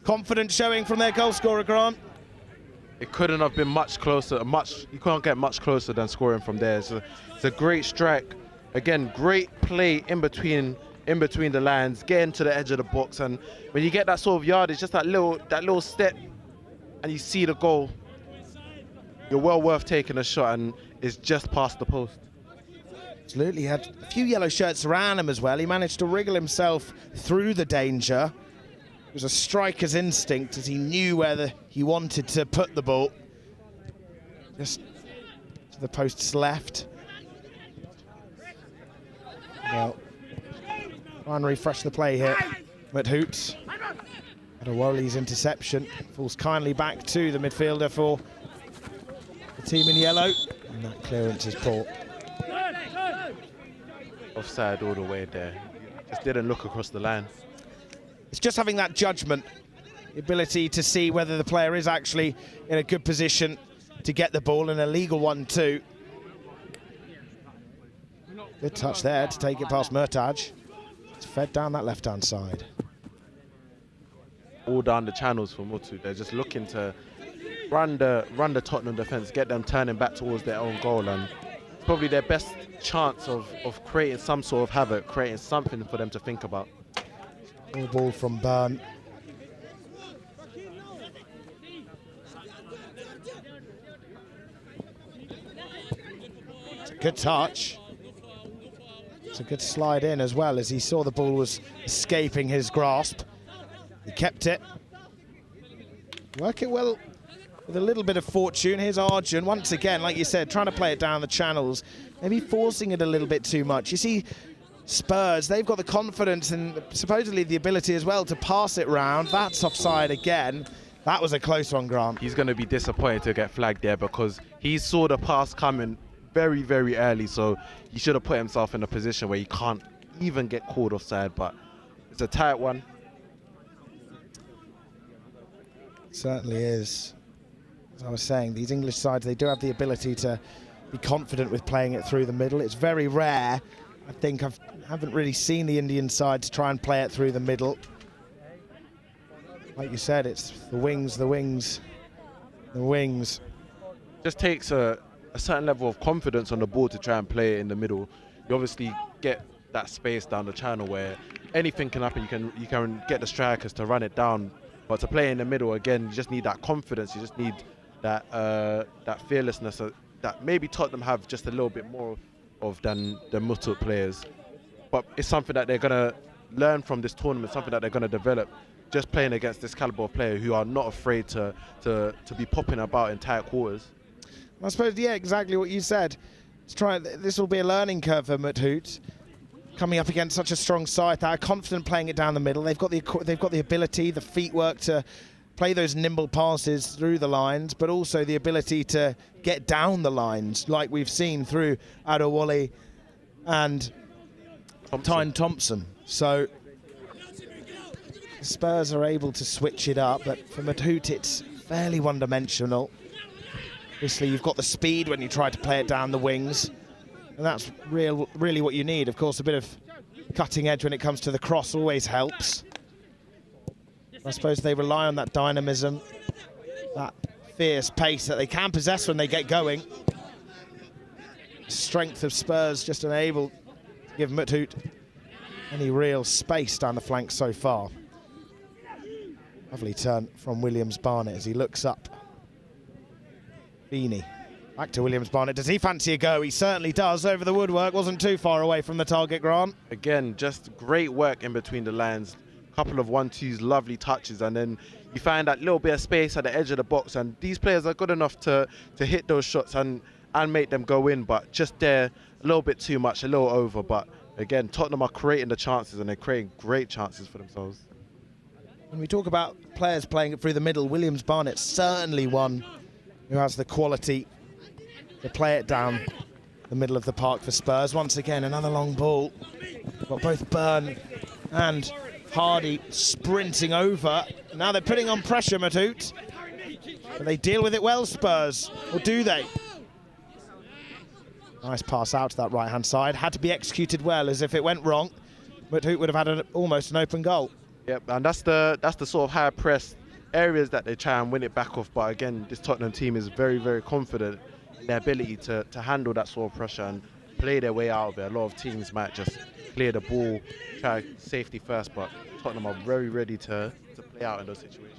Confidence showing from their goal scorer, Grant. It couldn't have been much closer. You can't get much closer than scoring from there. It's a great strike. Again, great play in between the lines, getting to the edge of the box, and when you get that sort of yardage, just that little step, and you see the goal, you're well worth taking a shot, and it's just past the post. Absolutely, he had a few yellow shirts around him as well. He managed to wriggle himself through the danger. It was a striker's instinct as he knew where he wanted to put the ball. Just to the post's left. Well, try and refresh the play here. Muthoot. Adewale's interception falls kindly back to the midfielder for the team in yellow. And that clearance is poor. Offside all the way there. Just didn't look across the line. It's just having that judgment, the ability to see whether the player is actually in a good position to get the ball, and a legal one too. Good touch there to take it past Murtaj. It's fed down that left-hand side. All down the channels for Muthoot. They're just looking to run the Tottenham defence, get them turning back towards their own goal, and it's probably their best chance of creating some sort of havoc, creating something for them to think about. All ball from Burn. It's a good touch. It's a good slide in as well, as he saw the ball was escaping his grasp. He kept it. Working well with a little bit of fortune. Here's Arjun, once again, like you said, trying to play it down the channels, maybe forcing it a little bit too much. You see, Spurs, they've got the confidence and supposedly the ability as well to pass it round. That's offside again. That was a close one, Grant. He's going to be disappointed to get flagged there because he saw the pass coming very, very early, so he should have put himself in a position where he can't even get called offside, but it's a tight one. It certainly is. As I was saying, these English sides, they do have the ability to be confident with playing it through the middle. It's very rare. I think I haven't really seen the Indian sides try and play it through the middle. Like you said, it's the wings, the wings, the wings. Just takes a certain level of confidence on the ball to try and play it in the middle. You obviously get that space down the channel where anything can happen. You can get the strikers to run it down, but to play in the middle again, you just need that confidence. You just need that fearlessness that maybe Tottenham have just a little bit more of than the Muthoot players. But it's something that they're going to learn from this tournament, something that they're going to develop, just playing against this caliber of player who are not afraid to be popping about in tight quarters. I suppose, yeah, exactly what you said. This will be a learning curve for Muthoot, coming up against such a strong side that are confident playing it down the middle. They've got the ability, the feetwork to play those nimble passes through the lines, but also the ability to get down the lines, like we've seen through Adewale and Tyne Thompson. So Spurs are able to switch it up, but for Muthoot it's fairly one-dimensional. Obviously, you've got the speed when you try to play it down the wings, and that's really what you need. Of course, a bit of cutting edge when it comes to the cross always helps. I suppose they rely on that dynamism, that fierce pace that they can possess when they get going. Strength of Spurs just unable to give Muthoot any real space down the flank so far. Lovely turn from Williams-Barnett as he looks up. Feeney back to Williams-Barnett. Does he fancy a go? He certainly does. Over the woodwork, wasn't too far away from the target, Grant. Again, just great work in between the lines. Couple of 1-2s, lovely touches, and then you find that little bit of space at the edge of the box, and these players are good enough to hit those shots, and and make them go in, but just there a little bit too much, a little over. But again, Tottenham are creating the chances, and they're creating great chances for themselves. When we talk about players playing it through the middle, Williams Barnett's certainly one who has the quality to play it down the middle of the park for Spurs. Once again, another long ball. Got both Byrne and Hardy sprinting over. Now they're putting on pressure, Muthoot. But they deal with it well, Spurs. Or do they? Nice pass out to that right-hand side. Had to be executed well, as if it went wrong, Muthoot would have had almost an open goal. Yep, and that's the sort of high press areas that they try and win it back off. But again, this Tottenham team is very, very confident in their ability to handle that sort of pressure and play their way out of it. A lot of teams might just clear the ball, try safety first, but Tottenham are very ready to play out in those situations.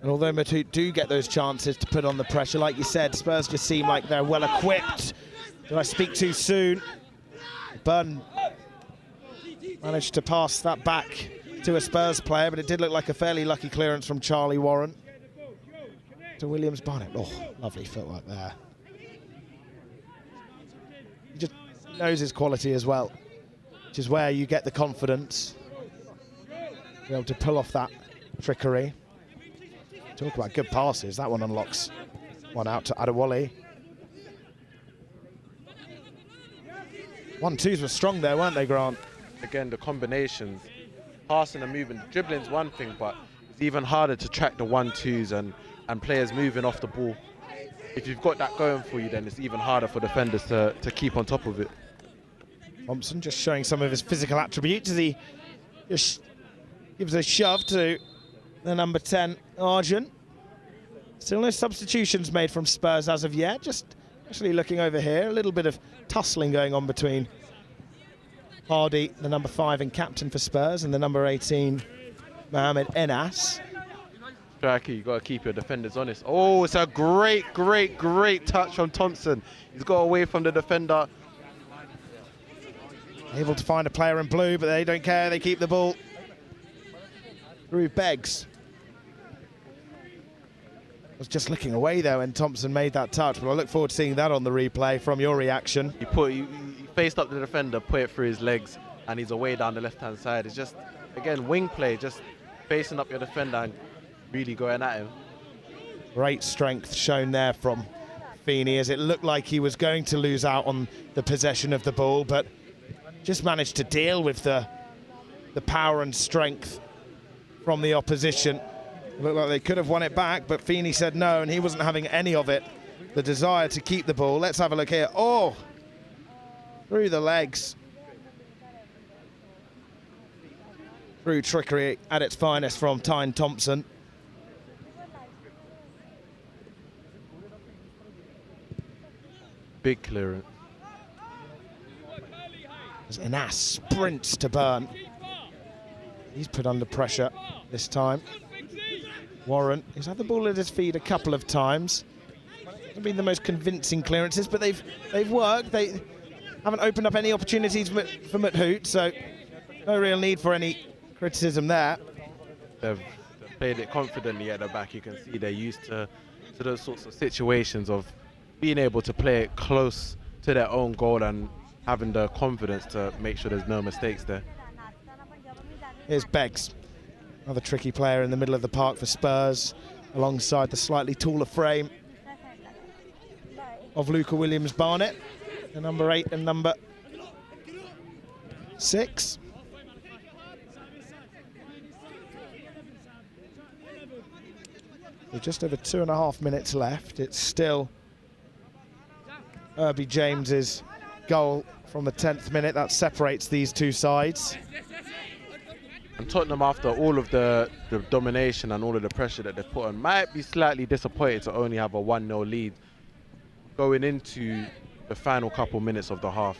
And although Muthoot do get those chances to put on the pressure, like you said, Spurs just seem like they're well equipped. Did I speak too soon? Byrne managed to pass that back to a Spurs player, but it did look like a fairly lucky clearance from Charlie Warren to Williams Barnett. Oh, lovely footwork there. He just knows his quality as well, which is where you get the confidence to be able to pull off that trickery. Talk about good passes. That one unlocks one out to Adewale. 1-2s were strong there, weren't they, Grant? Again, the combinations, passing and moving, dribbling's one thing, but it's even harder to track the 1-2s and players moving off the ball. If you've got that going for you, then it's even harder for defenders to keep on top of it. Thompson just showing some of his physical attributes as he just gives a shove to the number 10, Argent. Still no substitutions made from Spurs as of yet. Just actually looking over here, a little bit of tussling going on between Hardy, the number 5 and captain for Spurs, and the number 18, Mohamed Enas. Striker, you've got to keep your defenders honest. Oh, it's a great, great, great touch from Thompson. He's got away from the defender. Able to find a player in blue, but they don't care. They keep the ball. Through Beggs. Was just looking away there when Thompson made that touch, but I look forward to seeing that on the replay from your reaction. He faced up the defender, put it through his legs, and he's away down the left-hand side. It's just, again, wing play, just facing up your defender and really going at him. Great strength shown there from Feeney, as it looked like he was going to lose out on the possession of the ball, but just managed to deal with the power and strength from the opposition. It looked like they could have won it back, but Feeney said no, and he wasn't having any of it. The desire to keep the ball. Let's have a look here. Oh, through the legs. Through trickery at its finest from Tyne Thompson. Big clearance. As Enas sprints to Byrne. He's put under pressure this time. Warren, he's had the ball at his feet a couple of times. Haven't been the most convincing clearances, but they've worked. They haven't opened up any opportunities for Muthoot, so no real need for any criticism there. They've played it confidently at the back. You can see they're used to those sorts of situations of being able to play it close to their own goal and having the confidence to make sure there's no mistakes there. Here's Beggs, another tricky player in the middle of the park for Spurs, alongside the slightly taller frame of Luca Williams-Barnett, the number 8 and number 6. With just over 2.5 minutes left, it's still Herbie James's goal from the 10th minute that separates these two sides. And Tottenham, after all of the domination and all of the pressure that they've put on, might be slightly disappointed to only have a 1-0 lead going into the final couple minutes of the half.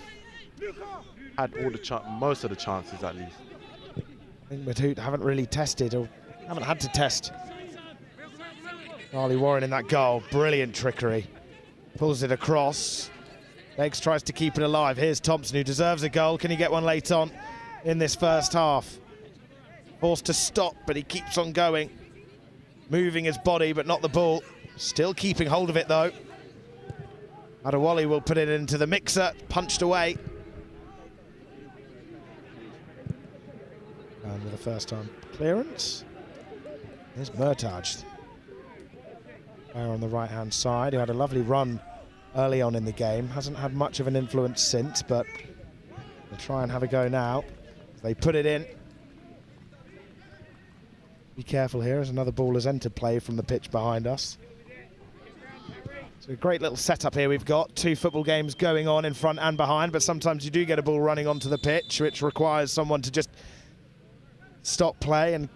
Had all the most of the chances, at least. I think Muthoot haven't really tested, or haven't had to test Charlie Warren in that goal. Brilliant trickery. Pulls it across. Beggs tries to keep it alive. Here's Thompson, who deserves a goal. Can he get one late on in this first half? Forced to stop, but he keeps on going. Moving his body, but not the ball. Still keeping hold of it, though. Adewale will put it into the mixer, punched away. And with a first time clearance, there's Muthoot. Player on the right-hand side, who had a lovely run early on in the game. Hasn't had much of an influence since, but they'll try and have a go now. They put it in. Be careful here as another ball has entered play from the pitch behind us. So a great little setup here we've got. 2 football games going on in front and behind, but sometimes you do get a ball running onto the pitch, which requires someone to just stop play and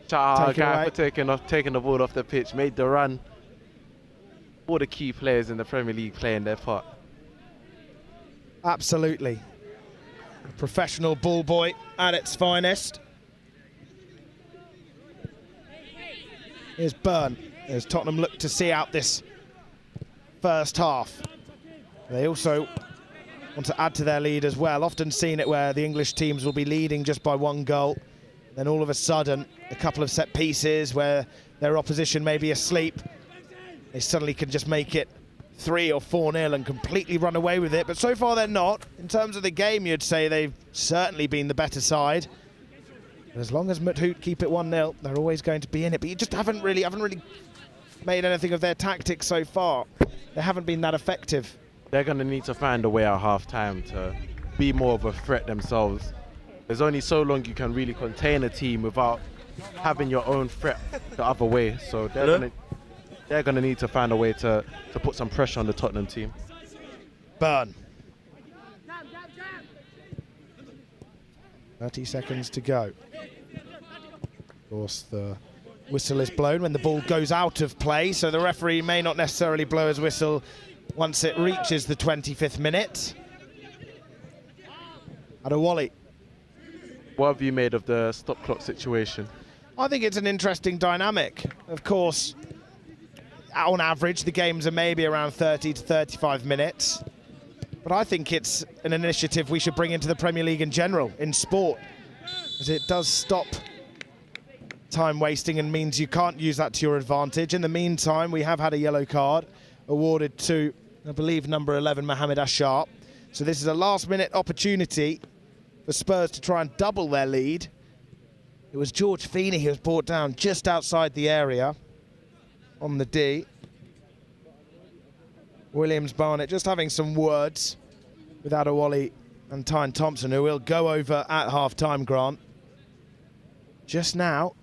Shout out take it guy away. for taking the ball off the pitch, made the run. All the key players in the Premier League playing their part. Absolutely. A professional ball boy at its finest. Here's Byrne, as Tottenham look to see out this first half. They also want to add to their lead as well. Often seen it where the English teams will be leading just by 1 goal. Then all of a sudden, a couple of set pieces where their opposition may be asleep. They suddenly can just make it 3 or 4-0 and completely run away with it. But so far they're not. In terms of the game, you'd say they've certainly been the better side. But as long as Muthoot keep it 1-0, they're always going to be in it. But you just haven't really made anything of their tactics so far. They haven't been that effective. They're going to need to find a way at half-time to be more of a threat themselves. There's only so long you can really contain a team without having your own threat the other way. So they're going to need to find a way to put some pressure on the Tottenham team. Byrne. 30 seconds to go. Of course, the whistle is blown when the ball goes out of play, so the referee may not necessarily blow his whistle once it reaches the 25th minute. Adewale. What have you made of the stop clock situation? I think it's an interesting dynamic. Of course, on average, the games are maybe around 30 to 35 minutes. But I think it's an initiative we should bring into the Premier League in general, in sport, as it does stop time wasting and means you can't use that to your advantage. In the meantime, we have had a yellow card awarded to, I believe, number 11, Mohamed Ashar. So this is a last-minute opportunity for Spurs to try and double their lead. It was George Feeney who was brought down just outside the area on the D. Williams Barnett just having some words with Adewale and Tyne Thompson, who will go over at half-time, Grant. Just now,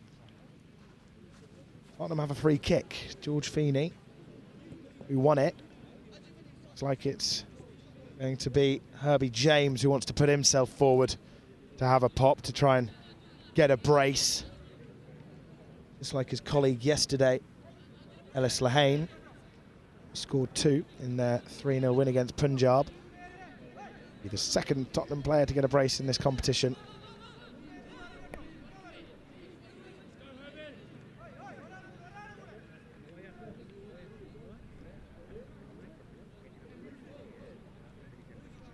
Tottenham have a free kick. George Feeney, who won it. Looks like it's going to be Herbie James who wants to put himself forward to have a pop to try and get a brace. Just like his colleague yesterday, Ellis Lehane, scored 2 in their 3-0 win against Punjab. Be the second Tottenham player to get a brace in this competition.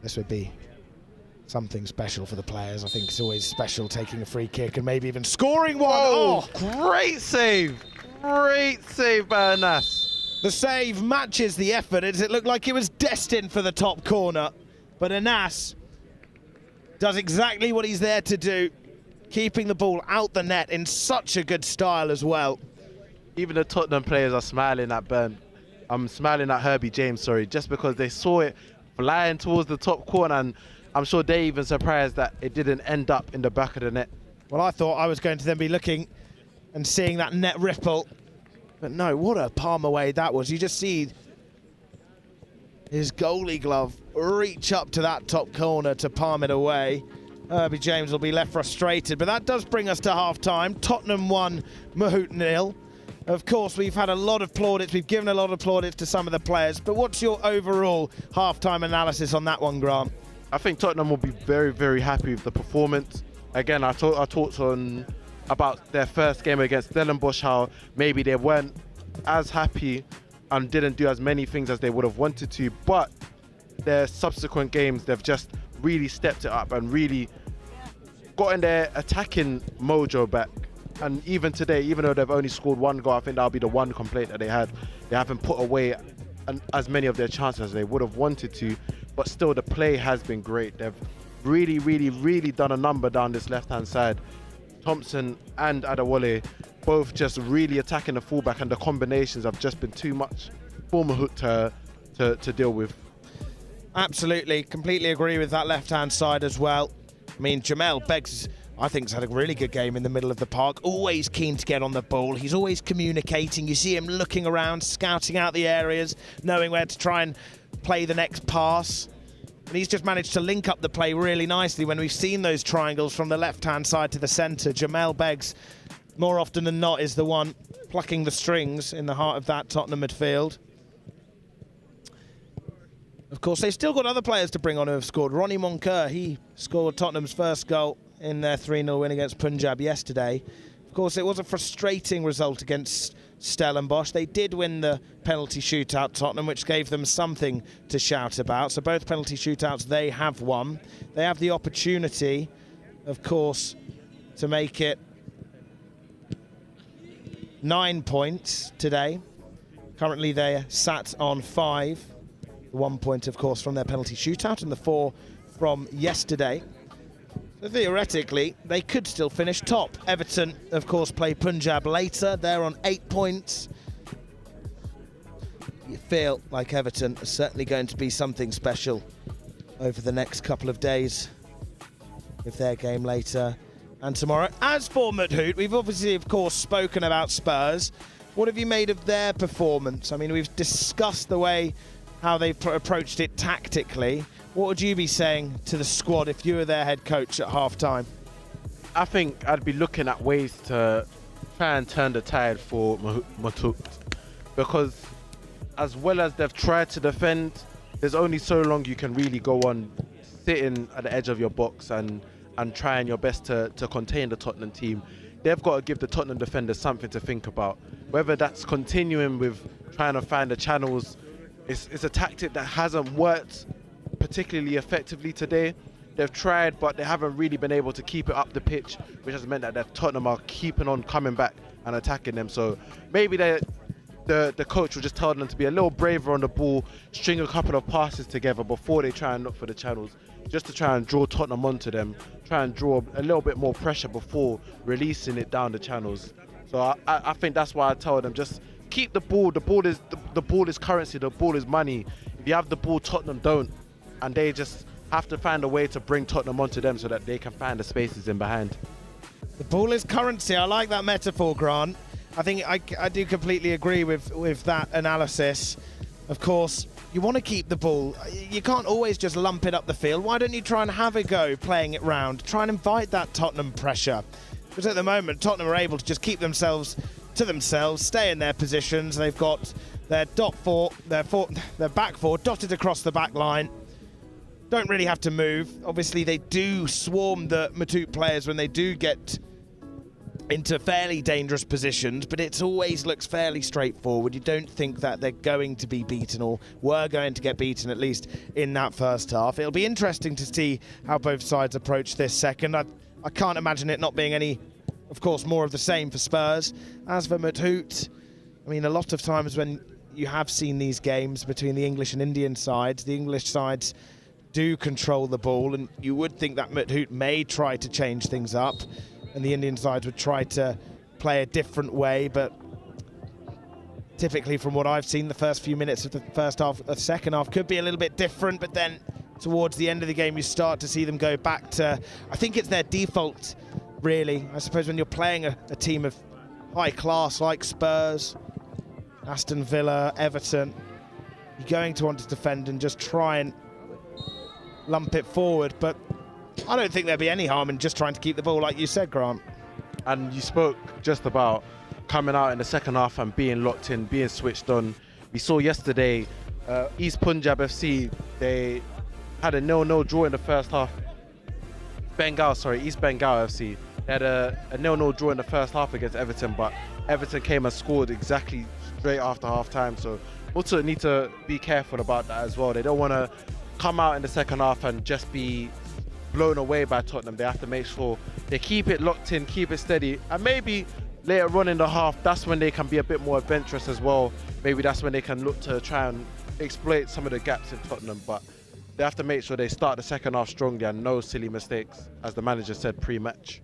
This would be something special for the players. I think it's always special taking a free kick and maybe even scoring one. Oh, great save! Great save by Anas. The save matches the effort as it looked like it was destined for the top corner. But Anas does exactly what he's there to do, keeping the ball out the net in such a good style as well. Even the Tottenham players are smiling at Byrne. I'm smiling at Herbie James, sorry, just because they saw it flying towards the top corner, and I'm sure they're even surprised that it didn't end up in the back of the net. Well, I thought I was going to then be looking and seeing that net ripple. But no, what a palm away that was. You just see his goalie glove reach up to that top corner to palm it away. Herbie James will be left frustrated, but that does bring us to half-time. Tottenham 1, Muthoot 0. Of course, we've had a lot of plaudits. We've given a lot of plaudits to some of the players, but what's your overall half-time analysis on that one, Grant? I think Tottenham will be very, very happy with the performance. Again, I talked on about their first game against Stellenbosch, how maybe they weren't as happy and didn't do as many things as they would have wanted to, but their subsequent games, they've just really stepped it up and really gotten their attacking mojo back. And even today, even though they've only scored 1 goal, I think that'll be the one complaint that they had. They haven't put away as many of their chances as they would have wanted to, but still the play has been great. They've really done a number down this left-hand side. Thompson and Adewale both just really attacking the fullback, and the combinations have just been too much for Muthoot to deal with. Absolutely, completely agree with that left-hand side as well. I mean, Jamel Beggs, I think, has had a really good game in the middle of the park. Always keen to get on the ball. He's always communicating. You see him looking around, scouting out the areas, knowing where to try and play the next pass. And he's just managed to link up the play really nicely when we've seen those triangles from the left-hand side to the centre. Jamel Beggs, more often than not, is the one plucking the strings in the heart of that Tottenham midfield. Of course, they've still got other players to bring on who have scored. Ronnie Moncur, he scored Tottenham's first goal in their 3-0 win against Punjab yesterday. Of course, it was a frustrating result against Stellenbosch. They did win the penalty shootout, Tottenham, which gave them something to shout about. So both penalty shootouts they have won. They have the opportunity, of course, to make it 9 points today. Currently, they're sat on 5. 1 point, of course, from their penalty shootout and the 4 from yesterday. So theoretically, they could still finish top. Everton, of course, play Punjab later. They're on 8 points. You feel like Everton are certainly going to be something special over the next couple of days with their game later and tomorrow. As for Muthoot, we've obviously, of course, spoken about Spurs. What have you made of their performance? I mean, we've discussed the way how they approached it tactically. What would you be saying to the squad if you were their head coach at half-time? I think I'd be looking at ways to try and turn the tide for Muthoot, because as well as they've tried to defend, there's only so long you can really go on sitting at the edge of your box and trying your best to contain the Tottenham team. They've got to give the Tottenham defenders something to think about, whether that's continuing with trying to find the channels. It's a tactic that hasn't worked particularly effectively today. They've tried, but they haven't really been able to keep it up the pitch, which has meant that Tottenham are keeping on coming back and attacking them. So maybe the coach will just tell them to be a little braver on the ball, string a couple of passes together before they try and look for the channels, just to try and draw Tottenham onto them, try and draw a little bit more pressure before releasing it down the channels. So I think that's why I tell them, just keep the ball. The ball is currency. The ball is money. If you have the ball, Tottenham don't, and they just have to find a way to bring Tottenham onto them so that they can find the spaces in behind. The ball is currency. I like that metaphor, Grant. I think I do completely agree with that analysis. Of course, you want to keep the ball. You can't always just lump it up the field. Why don't you try and have a go playing it round? Try and invite that Tottenham pressure. Because at the moment, Tottenham are able to just keep themselves to themselves, stay in their positions. They've got their their back four dotted across the back line. Don't really have to move. Obviously, they do swarm the Muthoot players when they do get into fairly dangerous positions, but it always looks fairly straightforward. You don't think that they're going to be beaten, or were going to get beaten, at least in that first half. It'll be interesting to see how both sides approach this second. I can't imagine it not being any, of course, more of the same for Spurs. As for Muthoot, I mean, a lot of times when you have seen these games between the English and Indian sides, the English sides do control the ball, and you would think that Muthoot may try to change things up, and the Indian sides would try to play a different way, but typically from what I've seen, the first few minutes of the first half, the second half could be a little bit different, but then towards the end of the game, you start to see them go back to, I think it's their default, really. I suppose when you're playing a team of high class like Spurs, Aston Villa, Everton, you're going to want to defend and just try and lump it forward, but I don't think there'd be any harm in just trying to keep the ball, like you said, Grant. And you spoke just about coming out in the second half and being locked in, being switched on. We saw yesterday, East Punjab FC, they had a 0-0 draw in the first half. East Bengal FC. They had a 0-0 draw in the first half against Everton, but Everton came and scored exactly straight after half-time. So also need to be careful about that as well. They don't want to come out in the second half and just be blown away by Tottenham. They have to make sure they keep it locked in, keep it steady, and maybe later on in the half, that's when they can be a bit more adventurous as well. Maybe that's when they can look to try and exploit some of the gaps in Tottenham, but they have to make sure they start the second half strongly and no silly mistakes, as the manager said pre-match.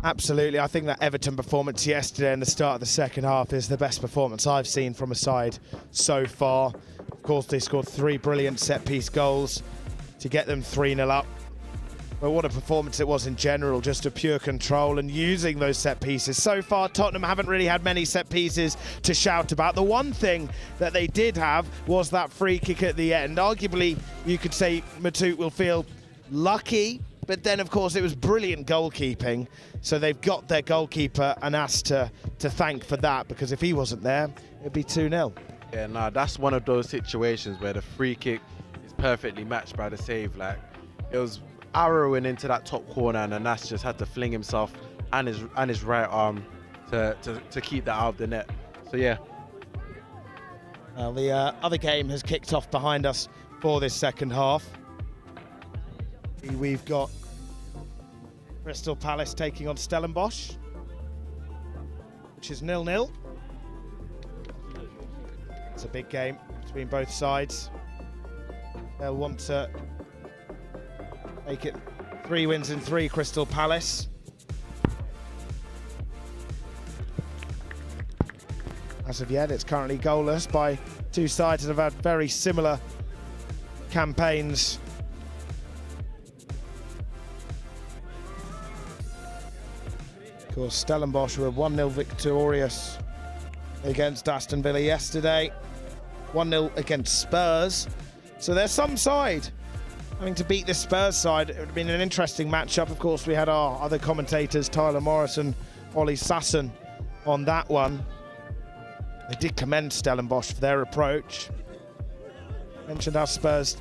Absolutely. I think that Everton performance yesterday and the start of the second half is the best performance I've seen from a side so far. Of course, they scored 3 brilliant set-piece goals to get them 3-0 up. But what a performance it was in general, just a pure control and using those set pieces. So far, Tottenham haven't really had many set pieces to shout about. The one thing that they did have was that free kick at the end. Arguably, you could say Muthoot will feel lucky, but then, of course, it was brilliant goalkeeping. So they've got their goalkeeper Anas to thank for that, because if he wasn't there, it'd be 2-0. Yeah, nah, that's one of those situations where the free kick is perfectly matched by the save. Like, it was arrowing into that top corner, and Anas just had to fling himself and his right arm to keep that out of the net. So yeah. Well, the other game has kicked off behind us for this second half. We've got Crystal Palace taking on Stellenbosch, which is 0-0. It's a big game between both sides. They'll want to make it 3 wins in 3, Crystal Palace. As of yet, it's currently goalless by two sides that have had very similar campaigns. Of course, Stellenbosch were 1-0 victorious against Aston Villa yesterday. 1-0 against Spurs. So there's some side having to beat this Spurs side. It would have been an interesting matchup. Of course, we had our other commentators, Tyler Morris and Ollie Sasson, on that one. They did commend Stellenbosch for their approach. Mentioned how Spurs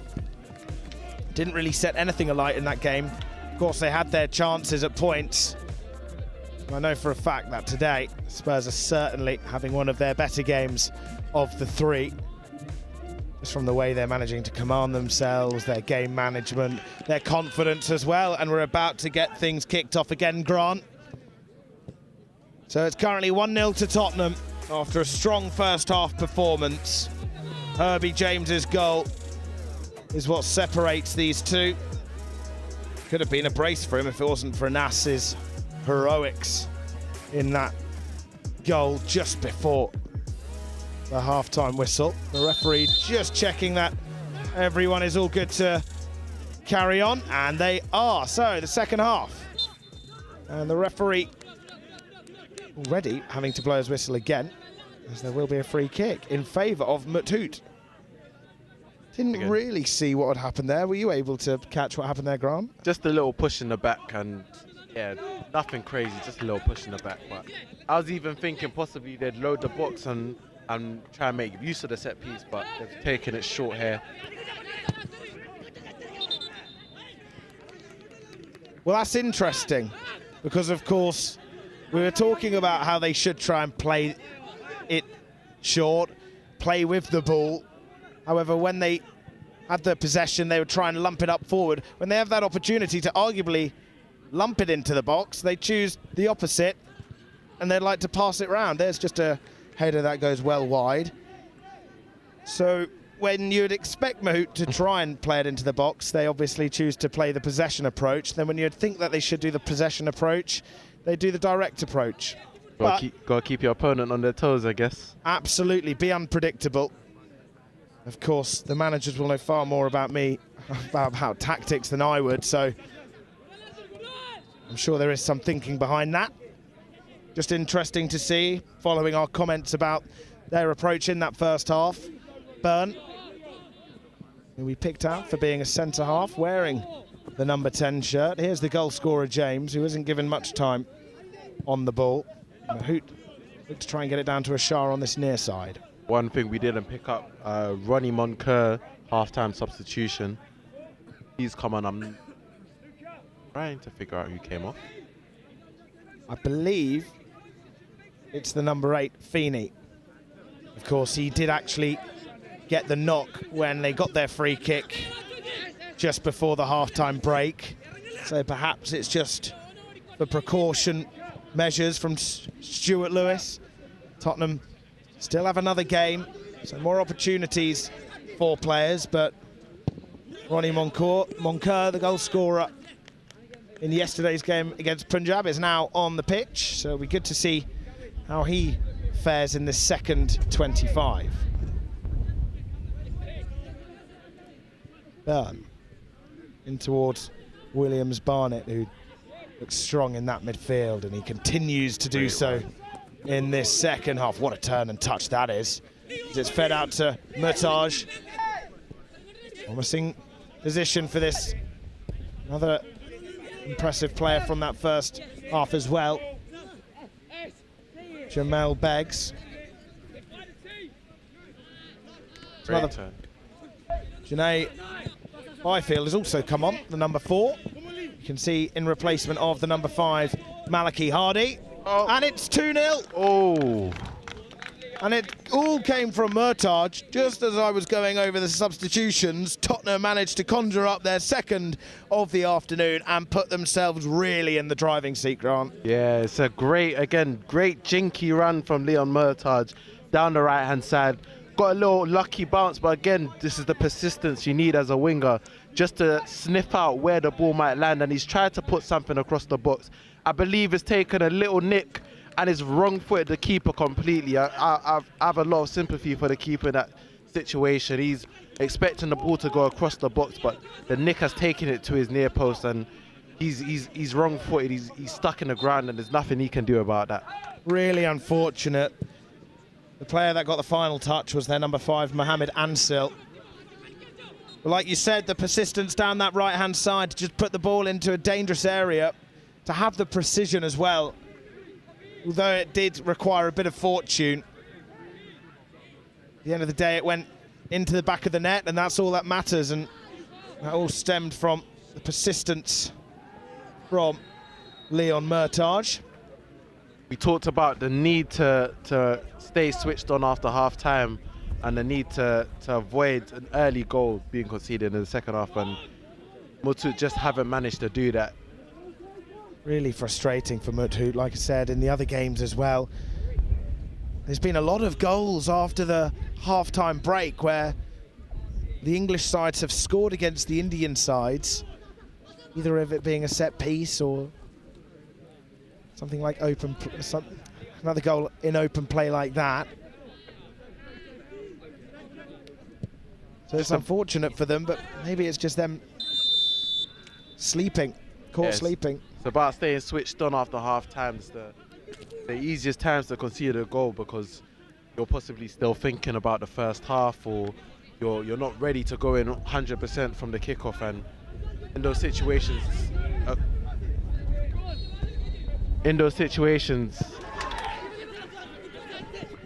didn't really set anything alight in that game. Of course, they had their chances at points. I know for a fact that today, Spurs are certainly having one of their better games of the 3. Just from the way they're managing to command themselves, their game management, their confidence as well. And we're about to get things kicked off again, Grant. So it's currently 1-0 to Tottenham after a strong first half performance. Herbie James's goal is what separates these two. Could have been a brace for him if it wasn't for Anas's heroics in that goal just before the half-time whistle. The referee just checking that everyone is all good to carry on, and they are. So the second half, and the referee already having to blow his whistle again, as there will be a free kick in favour of Muthoot. Didn't really see what had happened there. Were you able to catch what happened there, Grant? Just a little push in the back, and yeah, nothing crazy, just a little push in the back. But I was even thinking possibly they'd load the box and try and make use of the set piece, but they've taken it short here. Well, that's interesting, because of course we were talking about how they should try and play it short, play with the ball. However, when they had the possession, they would try and lump it up forward. When they have that opportunity to arguably lump it into the box, they choose the opposite, and they'd like to pass it round. There's just a header that goes well wide. So when you'd expect Muthoot to try and play it into the box, they obviously choose to play the possession approach. Then when you'd think that they should do the possession approach, they do the direct approach. Gotta keep your opponent on their toes, I guess. Absolutely, be unpredictable. Of course, the managers will know far more about me, about tactics than I would, so I'm sure there is some thinking behind that. Just interesting to see, following our comments about their approach in that first half. Byrne, who we picked out for being a centre-half, wearing the number 10 shirt. Here's the goal scorer, James, who isn't given much time on the ball. Muthoot look to try and get it down to Ashar on this near side. One thing we didn't pick up, Ronnie Moncur, half-time substitution. He's come on. I'm trying to figure out who came off. I believe it's the number 8, Feeney. Of course, he did actually get the knock when they got their free kick just before the half-time break. So perhaps it's just for precaution measures from Stuart Lewis. Tottenham still have another game, so more opportunities for players, but Ronnie Moncur, the goal scorer in yesterday's game against Punjab, is now on the pitch, so it'll be good to see how he fares in the second 25. Burn in towards Williams Barnett, who looks strong in that midfield, and he continues to do so in this second half. What a turn and touch that is. It's fed out to Muthoot. Promising position for this. Another impressive player from that first half as well. Jamel Beggs. Janae Byfield has also come on, the number 4. You can see in replacement of the number 5, Malachy Hardy. Oh. And it's 2-0. Oh. And it all came from Murtaj. Just as I was going over the substitutions, Tottenham managed to conjure up their second of the afternoon and put themselves really in the driving seat, Grant. Yeah, it's a great jinky run from Leon Murtaj down the right-hand side. Got a little lucky bounce, but again, this is the persistence you need as a winger, just to sniff out where the ball might land, and he's tried to put something across the box. I believe it's taken a little nick and it's wrong-footed the keeper completely. I have a lot of sympathy for the keeper in that situation. He's expecting the ball to go across the box, but the nick has taken it to his near post, and he's wrong-footed. He's stuck in the ground, and there's nothing he can do about that. Really unfortunate. The player that got the final touch was their number 5, Mohamed Ansil. But like you said, the persistence down that right-hand side to just put the ball into a dangerous area, to have the precision as well, although it did require a bit of fortune. At the end of the day, it went into the back of the net, and that's all that matters, and that all stemmed from the persistence from Leon Murtaj. We talked about the need to stay switched on after half-time, and the need to avoid an early goal being conceded in the second half, and Muthoot just haven't managed to do that. Really frustrating for Muthoot, like I said, in the other games as well. There's been a lot of goals after the half-time break where the English sides have scored against the Indian sides, either of it being a set piece or something like another goal in open play like that. So it's unfortunate for them, but maybe it's just them sleeping, sleeping. It's about staying switched on after half times, the easiest times to concede a goal, because you're possibly still thinking about the first half, or you're not ready to go in 100% from the kickoff, and in those situations,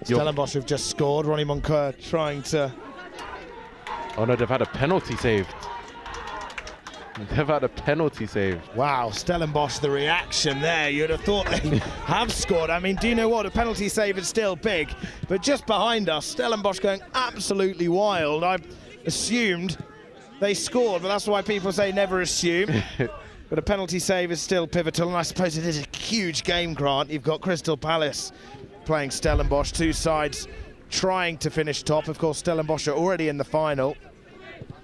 Stellenbosch have just scored. Ronnie Moncur trying to... Oh no, they've had a penalty saved. They've had a penalty saved. Wow, Stellenbosch, the reaction there. You'd have thought they have scored. I mean, do you know what? A penalty save is still big. But just behind us, Stellenbosch going absolutely wild. I assumed they scored, but that's why people say never assume. But a penalty save is still pivotal, and I suppose it is a huge game, Grant. You've got Crystal Palace playing Stellenbosch, two sides trying to finish top. Of course, Stellenbosch are already in the final,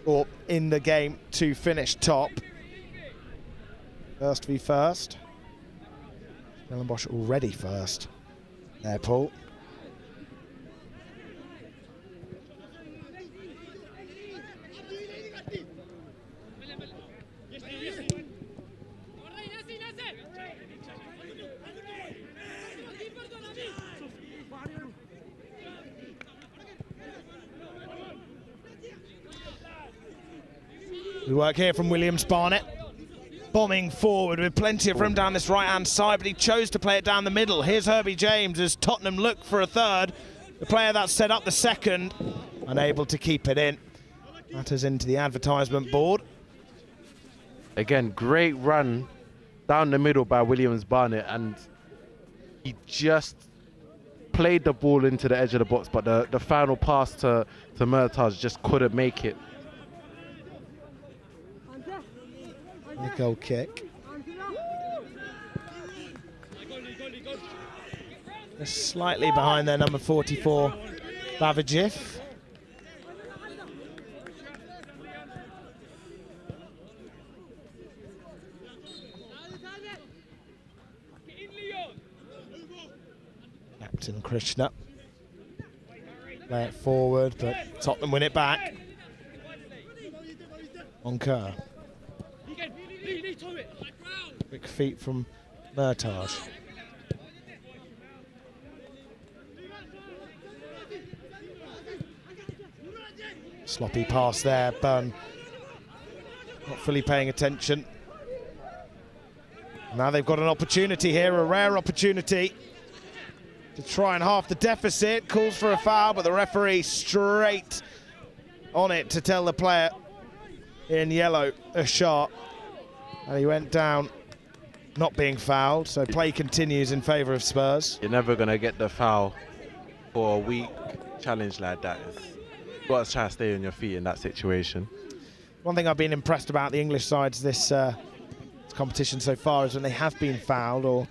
or in the game to finish top. First v first. Stellenbosch already first. There, Paul. We work here from Williams Barnett, bombing forward with plenty of room down this right-hand side, but he chose to play it down the middle. Here's Herbie James as Tottenham look for a third. The player that set up the second, unable to keep it in. Matters into the advertisement board. Again, great run down the middle by Williams Barnett, and he just played the ball into the edge of the box, but the final pass to Murtaj just couldn't make it. The goal kick. Just slightly behind their number 44, Babajiv. Captain Krishna. Play it forward, but Tottenham win it back. On Kerr. Quick feet from Murtaj. Sloppy pass there, Byrne not fully paying attention. Now they've got an opportunity here, a rare opportunity to try and half the deficit. Calls for a foul, but the referee straight on it to tell the player in yellow, a shot. And he went down not being fouled, so play continues in favour of Spurs. You're never going to get the foul for a weak challenge like that. You've got to try to stay on your feet in that situation. One thing I've been impressed about the English sides this competition so far is when they have been fouled or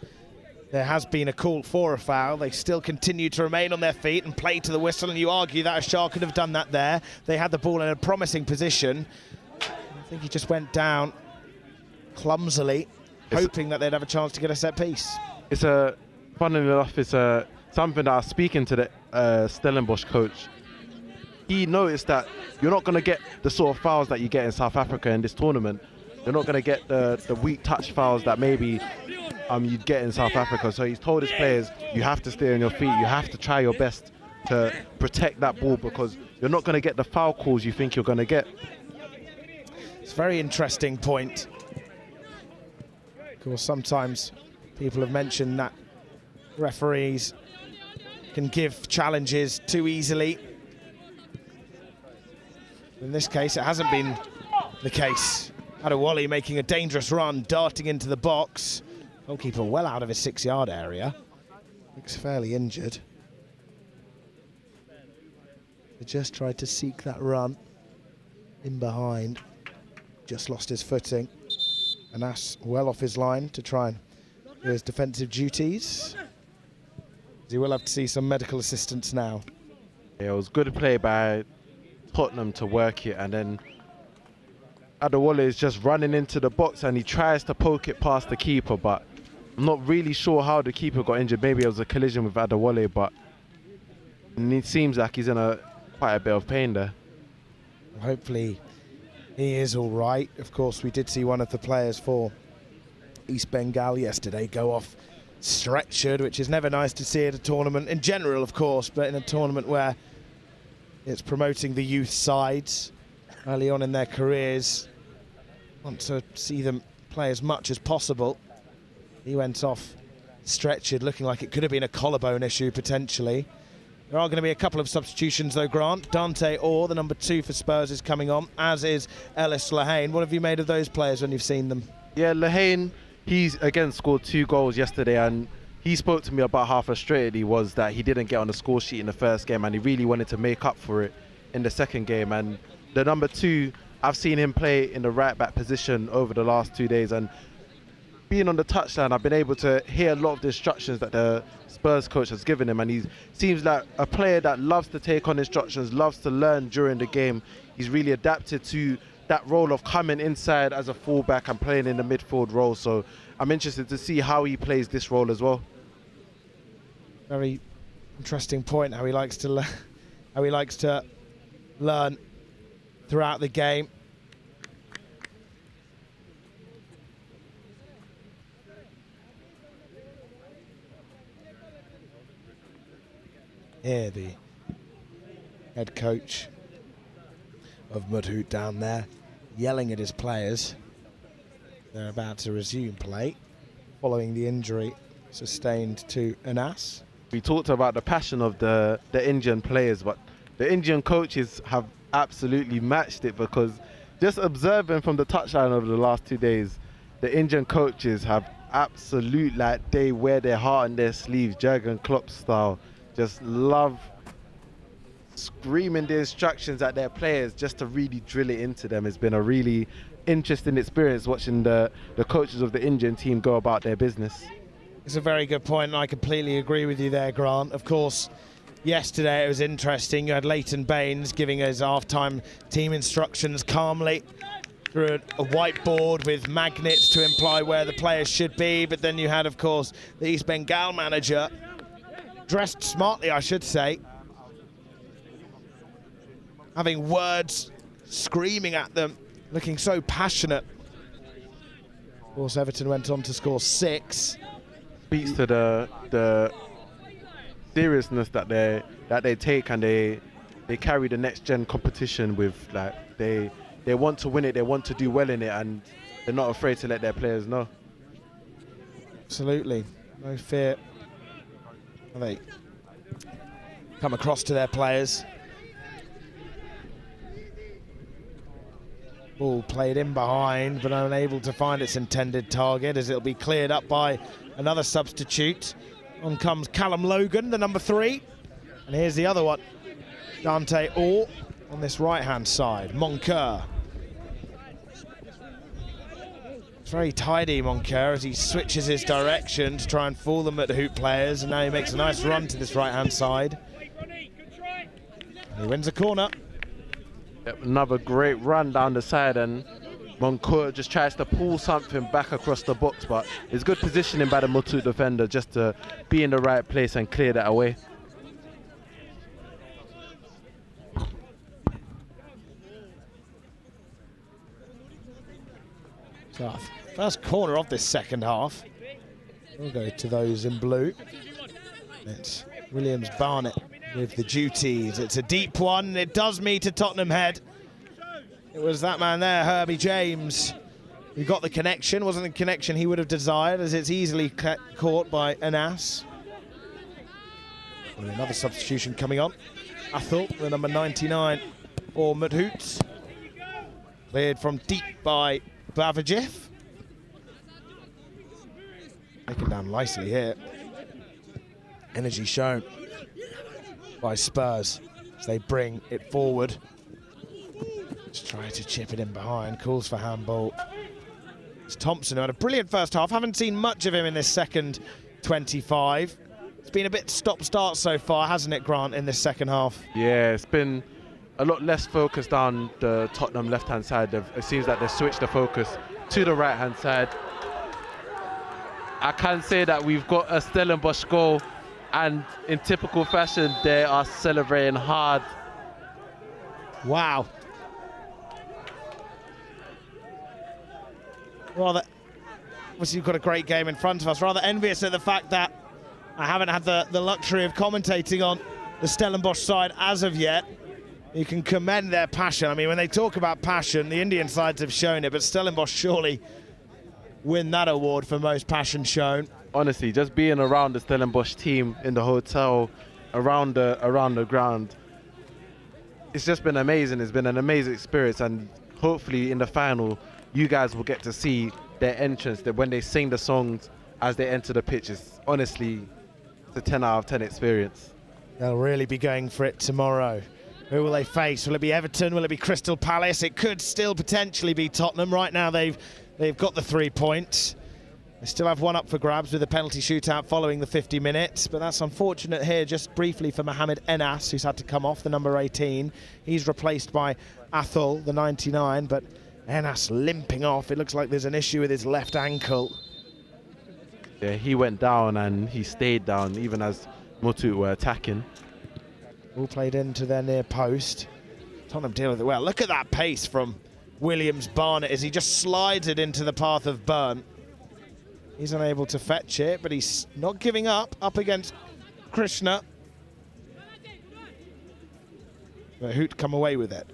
there has been a call for a foul, they still continue to remain on their feet and play to the whistle, and you argue that a Shah could have done that there. They had the ball in a promising position. I think he just went down clumsily, hoping that they'd have a chance to get a set piece. It's funny enough, it's something that I was speaking to the Stellenbosch coach. He noticed that you're not going to get the sort of fouls that you get in South Africa in this tournament. You're not going to get the weak touch fouls that maybe you'd get in South Africa. So he's told his players, you have to stay on your feet, you have to try your best to protect that ball, because you're not going to get the foul calls you think you're going to get. It's a very interesting point. Of course, sometimes people have mentioned that referees can give challenges too easily. In this case, it hasn't been the case. Adewale making a dangerous run, darting into the box. Goalkeeper well out of his 6-yard area. Looks fairly injured. He just tried to seek that run in behind. Just lost his footing. Anas well off his line to try and do his defensive duties. He will have to see some medical assistance now. Yeah, it was good play by Tottenham to work it, and then Adewale is just running into the box and he tries to poke it past the keeper, but I'm not really sure how the keeper got injured. Maybe it was a collision with Adewale, but it seems like he's in quite a bit of pain there. Hopefully he is all right. Of course, we did see one of the players for East Bengal yesterday go off stretchered, which is never nice to see at a tournament in general, of course, but in a tournament where it's promoting the youth sides early on in their careers. Want to see them play as much as possible. He went off stretchered, looking like it could have been a collarbone issue potentially. There are going to be a couple of substitutions though, Grant. Dante Orr, the number 2 for Spurs, is coming on, as is Ellis Lehane. What have you made of those players when you've seen them? Yeah, Lehane, he's again scored 2 goals yesterday, and he spoke to me about how frustrated he was that he didn't get on the score sheet in the first game, and he really wanted to make up for it in the second game. And the number 2, I've seen him play in the right back position over the last 2 days, and being on the touchline, I've been able to hear a lot of the instructions that the Spurs coach has given him, and he seems like a player that loves to take on instructions, loves to learn during the game. He's really adapted to that role of coming inside as a fullback and playing in the midfield role, so I'm interested to see how he plays this role as well. Very interesting point, how he likes to learn throughout the game. Here, the head coach of Muthoot down there yelling at his players. They're about to resume play following the injury sustained to Anas. We talked about the passion of the Indian players, but the Indian coaches have absolutely matched it, because just observing from the touchline over the last 2 days, the Indian coaches have absolute, like, they wear their heart on their sleeves, Jurgen Klopp style. Just love screaming the instructions at their players just to really drill it into them. It's been a really interesting experience watching the coaches of the Indian team go about their business. It's a very good point, and I completely agree with you there, Grant. Of course, yesterday it was interesting. You had Leighton Baines giving his half-time team instructions calmly through a whiteboard with magnets to imply where the players should be. But then you had, of course, the East Bengal manager, dressed smartly, I should say, having words screaming at them, looking so passionate. Of course, Everton went on to score 6. Speaks to the seriousness that they take, and they carry the next gen competition with, like, they want to win it, they want to do well in it, and they're not afraid to let their players know. Absolutely, no fear. They come across to their players. Ball played in behind, but unable to find its intended target, as it'll be cleared up by another substitute. On comes Callum Logan, the number 3. And here's the other one, Dante Orr, on this right-hand side. Moncur. It's very tidy, Moncur, as he switches his direction to try and fool the Muthoot players, and now he makes a nice run to this right-hand side. And he wins a corner. Yep, another great run down the side, and Moncur just tries to pull something back across the box, but it's good positioning by the Muthoot defender just to be in the right place and clear that away. So, first corner of this second half. We'll go to those in blue. It's Williams Barnett with the duties. It's a deep one. It does meet a Tottenham head. It was that man there, Herbie James, who got the connection. Wasn't the connection he would have desired, as it's easily caught by Anas. And another substitution coming on. Athol, the number 99 for Muthoot. Cleared from deep by Bavajif. Taken down nicely here. Energy shown by Spurs as they bring it forward. Just try to chip it in behind. Calls for handball. It's Thompson, who had a brilliant first half. Haven't seen much of him in this second 25. It's been a bit stop-start so far, hasn't it, Grant, in this second half? Yeah, it's been a lot less focused on the Tottenham left-hand side. It seems like they've switched the focus to the right-hand side. I can say that we've got a Stellenbosch goal, and in typical fashion, they are celebrating hard. Wow. Rather, obviously you've got a great game in front of us. Rather envious at the fact that I haven't had the luxury of commentating on the Stellenbosch side as of yet. You can commend their passion. I mean, when they talk about passion, the Indian sides have shown it, but Stellenbosch surely win that award for most passion shown. Honestly, just being around the Stellenbosch team in the hotel, around the ground, it's just been amazing. It's been an amazing experience, and hopefully in the final, you guys will get to see their entrance, that when they sing the songs as they enter the pitch. Honestly, it's a 10 out of 10 experience. They'll really be going for it tomorrow. Who will they face? Will it be Everton? Will it be Crystal Palace? It could still potentially be Tottenham. Right now they've got the 3 points. They still have one up for grabs with a penalty shootout following the 50 minutes, but that's unfortunate here just briefly for Mohamed Enas, who's had to come off, the number 18. He's replaced by Athol, the 99, but Enas limping off. It looks like there's an issue with his left ankle. Yeah, he went down and he stayed down even as Muthoot were attacking. All played into their near post. Tottenham deal with it well. Look at that pace from Williams Barnett as he just slides it into the path of Burn. He's unable to fetch it, but he's not giving up against Krishna. But Hoot come away with it.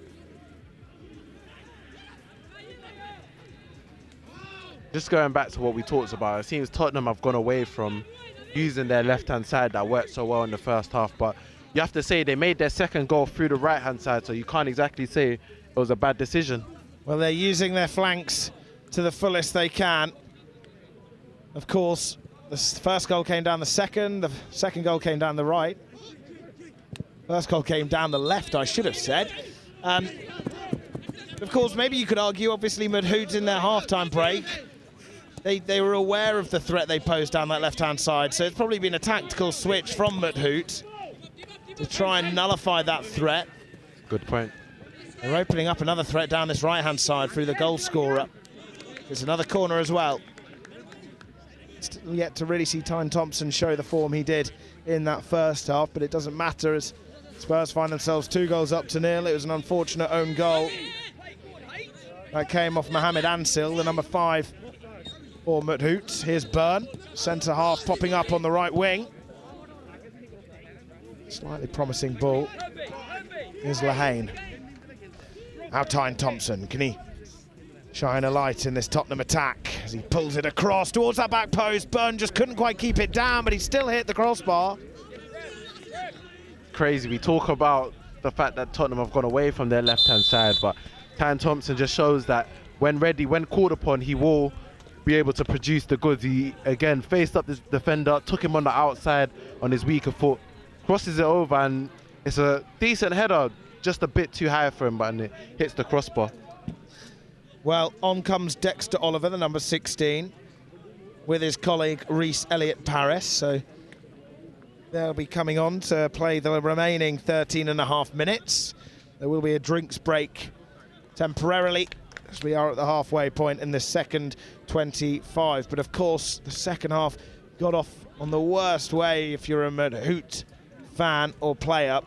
Just going back to what we talked about, it seems Tottenham have gone away from using their left-hand side that worked so well in the first half, but you have to say they made their second goal through the right-hand side, so you can't exactly say it was a bad decision. Well, they're using their flanks to the fullest they can. Of course, the first goal came down the second goal came down the right. First goal came down the left, I should have said. Of course, maybe you could argue, obviously, Muthoot in their half-time break they were aware of the threat they posed down that left-hand side, so it's probably been a tactical switch from Muthoot to try and nullify that threat. Good point. They're opening up another threat down this right-hand side through the goal scorer. There's another corner as well. Still yet to really see Tyne Thompson show the form he did in that first half, but it doesn't matter as Spurs find themselves 2 goals up to nil. It was an unfortunate own goal that came off Mohamed Ansil, the number 5 for Muthoot. Here's Byrne, centre half popping up on the right wing. Slightly promising ball. Here's Lehane. Now Tyne Thompson, can he shine a light in this Tottenham attack as he pulls it across towards that back post? Byrne just couldn't quite keep it down, but he still hit the crossbar. Crazy. We talk about the fact that Tottenham have gone away from their left-hand side, but Tyne Thompson just shows that when ready, when called upon, he will be able to produce the goods. He, again, faced up this defender, took him on the outside on his weaker foot, crosses it over, and it's a decent header, just a bit too high for him, but it hits the crossbar. Well, on comes Dexter Oliver, the number 16, with his colleague Reece Elliott-Paris. So they'll be coming on to play the remaining 13.5 minutes. There will be a drinks break temporarily, as we are at the halfway point in the second 25. But of course, the second half got off on the worst way if you're a Muthoot fan or player,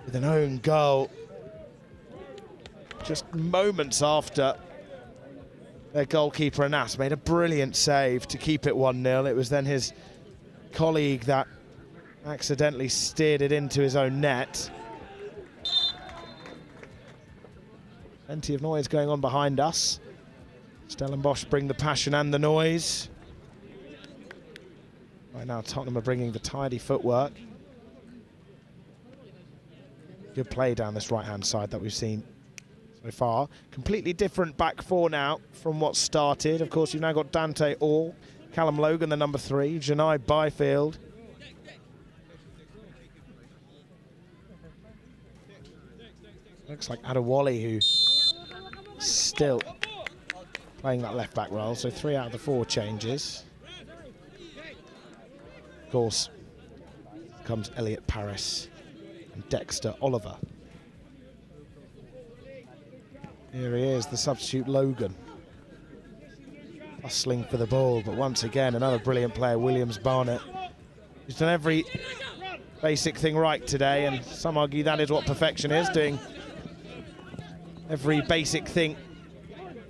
with an own goal just moments after their goalkeeper Anas made a brilliant save to keep it 1-0. It was then his colleague that accidentally steered it into his own net. Plenty of noise going on behind us. Stellenbosch bring the passion and the noise. Right now Tottenham are bringing the tidy footwork. Good play down this right-hand side that we've seen so far. Completely different back four now from what started. Of course, you've now got Dante Orr, Callum Logan, the number 3, Janai Byfield. Looks like Adewale, who's still playing that left-back role, so 3 out of the 4 changes. Of course, comes Elliott-Paris and Dexter Oliver. Here he is, the substitute Logan. Hustling for the ball, but once again, another brilliant player, Williams Barnett. He's done every basic thing right today, and some argue that is what perfection is, doing every basic thing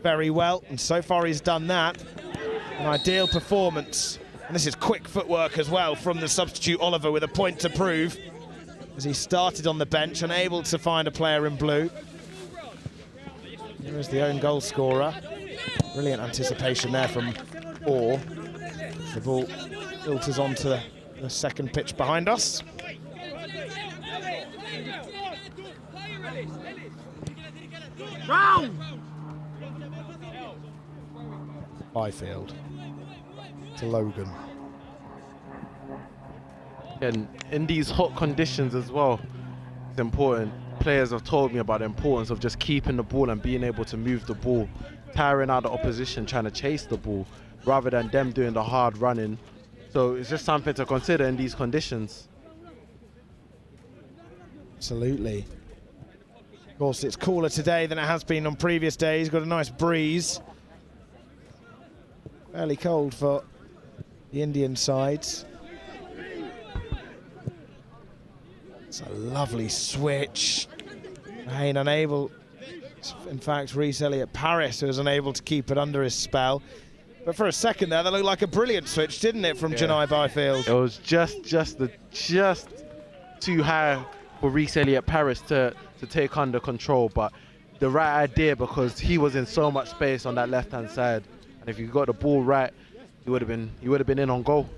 very well, and so far he's done that. An ideal performance, and this is quick footwork as well from the substitute Oliver, with a point to prove, as he started on the bench, unable to find a player in blue. Here is the own goal scorer. Brilliant anticipation there from Orr. The ball filters onto the second pitch behind us. Byfield to Logan. And in these hot conditions as well, it's important. Players have told me about the importance of just keeping the ball and being able to move the ball, tiring out the opposition, trying to chase the ball, rather than them doing the hard running. So it's just something to consider in these conditions. Absolutely. Of course, it's cooler today than it has been on previous days. Got a nice breeze. Fairly cold for the Indian sides. It's a lovely switch. Hayne unable, in fact, Reece Elliott-Paris, who was unable to keep it under his spell. But for a second there, that looked like a brilliant switch, didn't it, from Janai Byfield? It was just too high for Reece Elliott-Paris to take under control, but the right idea, because he was in so much space on that left-hand side, and if you got the ball right, you would have been in on goal.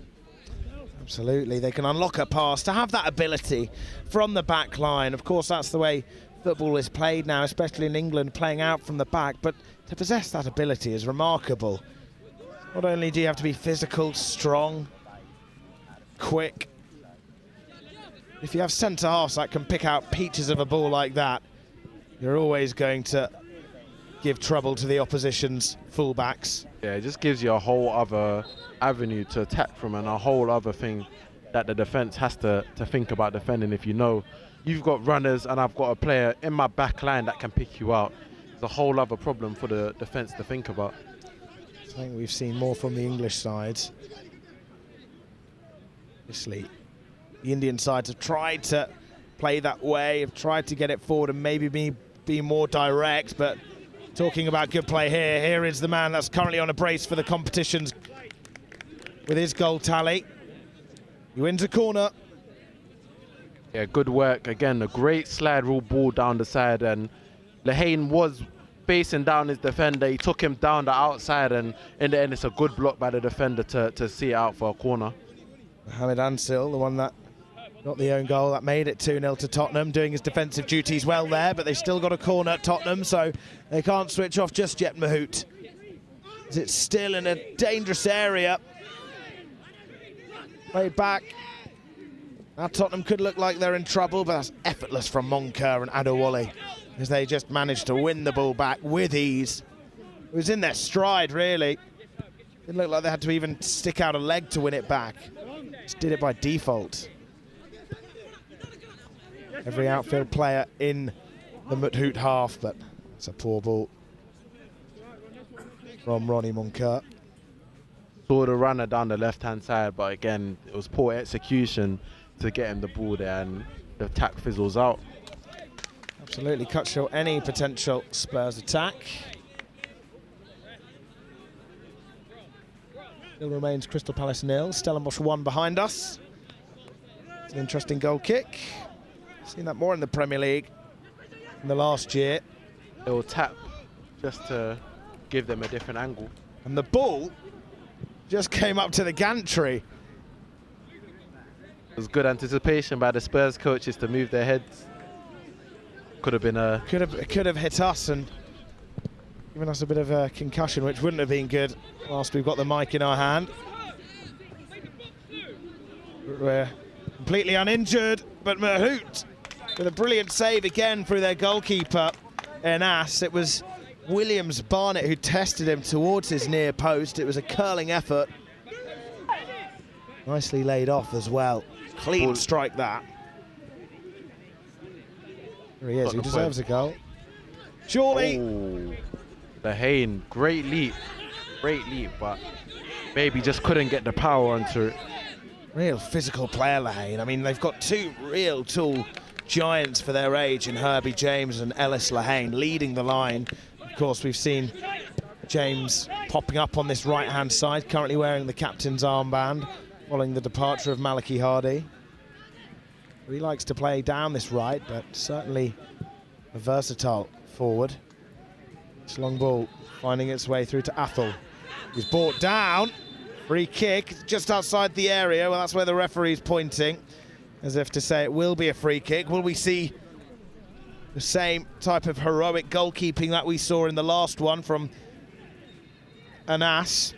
Absolutely, they can unlock a pass, to have that ability from the back line. Of course, that's the way football is played now, especially in England, playing out from the back, but to possess that ability is remarkable. Not only do you have to be physical, strong, quick, if you have centre-halves that can pick out peaches of a ball like that, you're always going to give trouble to the opposition's fullbacks. Yeah, it just gives you a whole other avenue to attack from, and a whole other thing that the defence has to think about defending. If you know you've got runners and I've got a player in my back line that can pick you out, it's a whole other problem for the defence to think about. I think we've seen more from the English sides. Obviously, the Indian sides have tried to play that way, have tried to get it forward and maybe be more direct, but talking about good play here is the man that's currently on a brace for the competitions with his goal tally. He wins a corner. Yeah, good work. Again, a great slide rule ball down the side, and Lehane was facing down his defender. He took him down the outside, and in the end, it's a good block by the defender to see it out for a corner. Mohamed Ansil, the one that got the own goal, that made it 2-0 to Tottenham, doing his defensive duties well there, but they've still got a corner at Tottenham, so they can't switch off just yet, Muthoot. It's still in a dangerous area. Played back. Now Tottenham could look like they're in trouble, but that's effortless from Moncur and Adewale, as they just managed to win the ball back with ease. It was in their stride, really. Didn't look like they had to even stick out a leg to win it back. Just did it by default. Every outfield player in the Muthoot half, but it's a poor ball from Ronnie Moncur. Saw the runner down the left-hand side, but again, it was poor execution to get him the ball there, and the attack fizzles out. Absolutely cut short any potential Spurs attack. Still remains Crystal Palace 0, Stellenbosch 1 behind us. It's an interesting goal kick. Seen that more in the Premier League in the last year. They'll tap just to give them a different angle. And the ball just came up to the gantry. It was good anticipation by the Spurs coaches to move their heads. Could have been a... Could have hit us and given us a bit of a concussion, which wouldn't have been good whilst we've got the mic in our hand. We're completely uninjured, but Muthoot with a brilliant save again through their goalkeeper, Enas. It was Williams Barnett who tested him towards his near post. It was a curling effort. Nicely laid off as well. Clean strike that. There he is, he deserves a goal. Surely. Oh, Lehane, great leap, but maybe just couldn't get the power onto it. Real physical player, Lehane. I mean, they've got two real tall giants for their age in Herbie James and Ellis Lehane leading the line. Of course, we've seen James popping up on this right-hand side, currently wearing the captain's armband, following the departure of Malachy Hardy. He likes to play down this right, but certainly a versatile forward. This long ball finding its way through to Athol. He's brought down. Free kick just outside the area. Well, that's where the referee's pointing, as if to say it will be a free kick. Will we see the same type of heroic goalkeeping that we saw in the last one from Enas?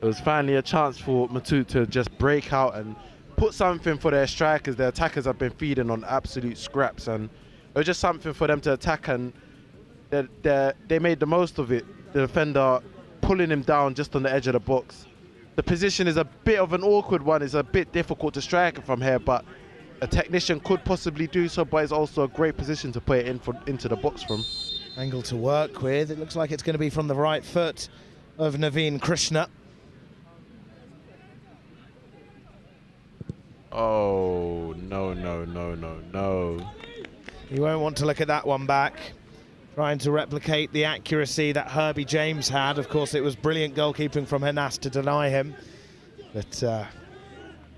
It was finally a chance for Muthoot to just break out and put something for their strikers. Their attackers have been feeding on absolute scraps, and it was just something for them to attack, and they made the most of it. The defender pulling him down just on the edge of the box. The position is a bit of an awkward one. It's a bit difficult to strike it from here, but a technician could possibly do so, but it's also a great position to put it into the box from. Angle to work with. It looks like it's going to be from the right foot of Naveen Krishna. Oh, no. You won't want to look at that one back. Trying to replicate the accuracy that Herbie James had. Of course, it was brilliant goalkeeping from Enas to deny him. But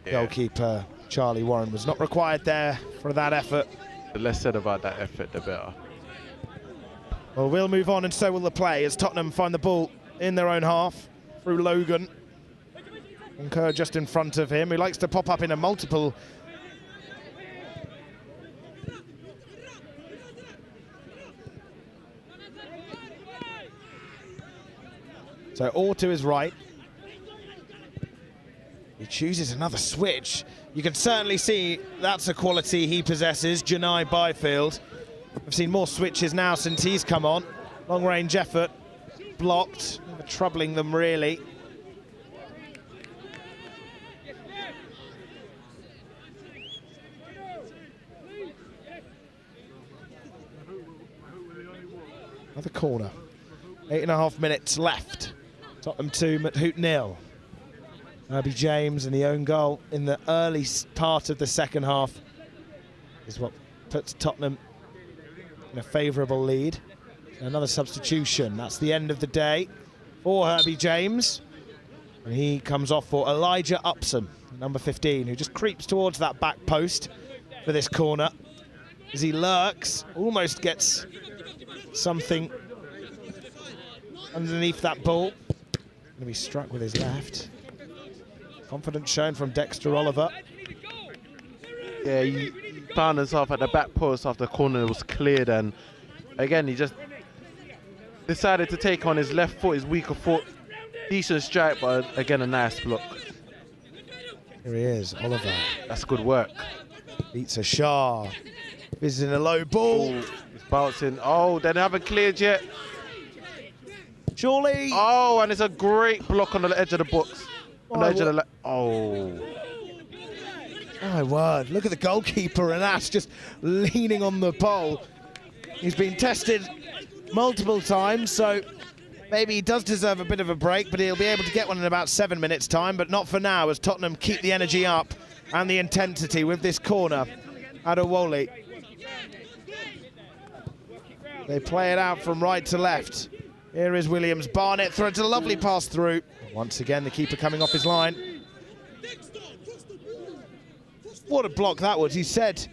goalkeeper Charlie Warren was not required there for that effort. The less said about that effort, the better. Well, we'll move on, and so will the play, as Tottenham find the ball in their own half through Logan. Moncur just in front of him, who likes to pop up in a multiple. So all to his right. He chooses another switch. You can certainly see that's a quality he possesses, Janai Byfield. I've seen more switches now since he's come on. Long-range effort, blocked, never troubling them really. Another corner. 8.5 minutes left. Tottenham 2, Muthoot 0. Herbie James and the own goal in the early part of the second half is what puts Tottenham in a favourable lead. Another substitution. That's the end of the day for Herbie James. And he comes off for Elijah Upson, number 15, who just creeps towards that back post for this corner. As he lurks, almost gets something underneath that ball. Going to be struck with his left. Confidence shown from Dexter Oliver. Yeah, he found himself at the back post after the corner was cleared, and again he just decided to take on his left foot, his weaker foot. Decent strike, but again a nice block. Here he is, Oliver. That's good work. Beats a Shah. Visiting a low ball. Ooh, he's bouncing. Oh, they haven't cleared yet. Surely. Oh, and it's a great block on the edge of the box. On the edge of the oh. My word, look at the goalkeeper, and that's just leaning on the pole. He's been tested multiple times, so maybe he does deserve a bit of a break, but he'll be able to get one in about 7 minutes' time, but not for now, as Tottenham keep the energy up and the intensity with this corner out of Woolley. They play it out from right to left. Here is Williams. Barnett throws a lovely pass through. Once again, the keeper coming off his line. What a block that was. He said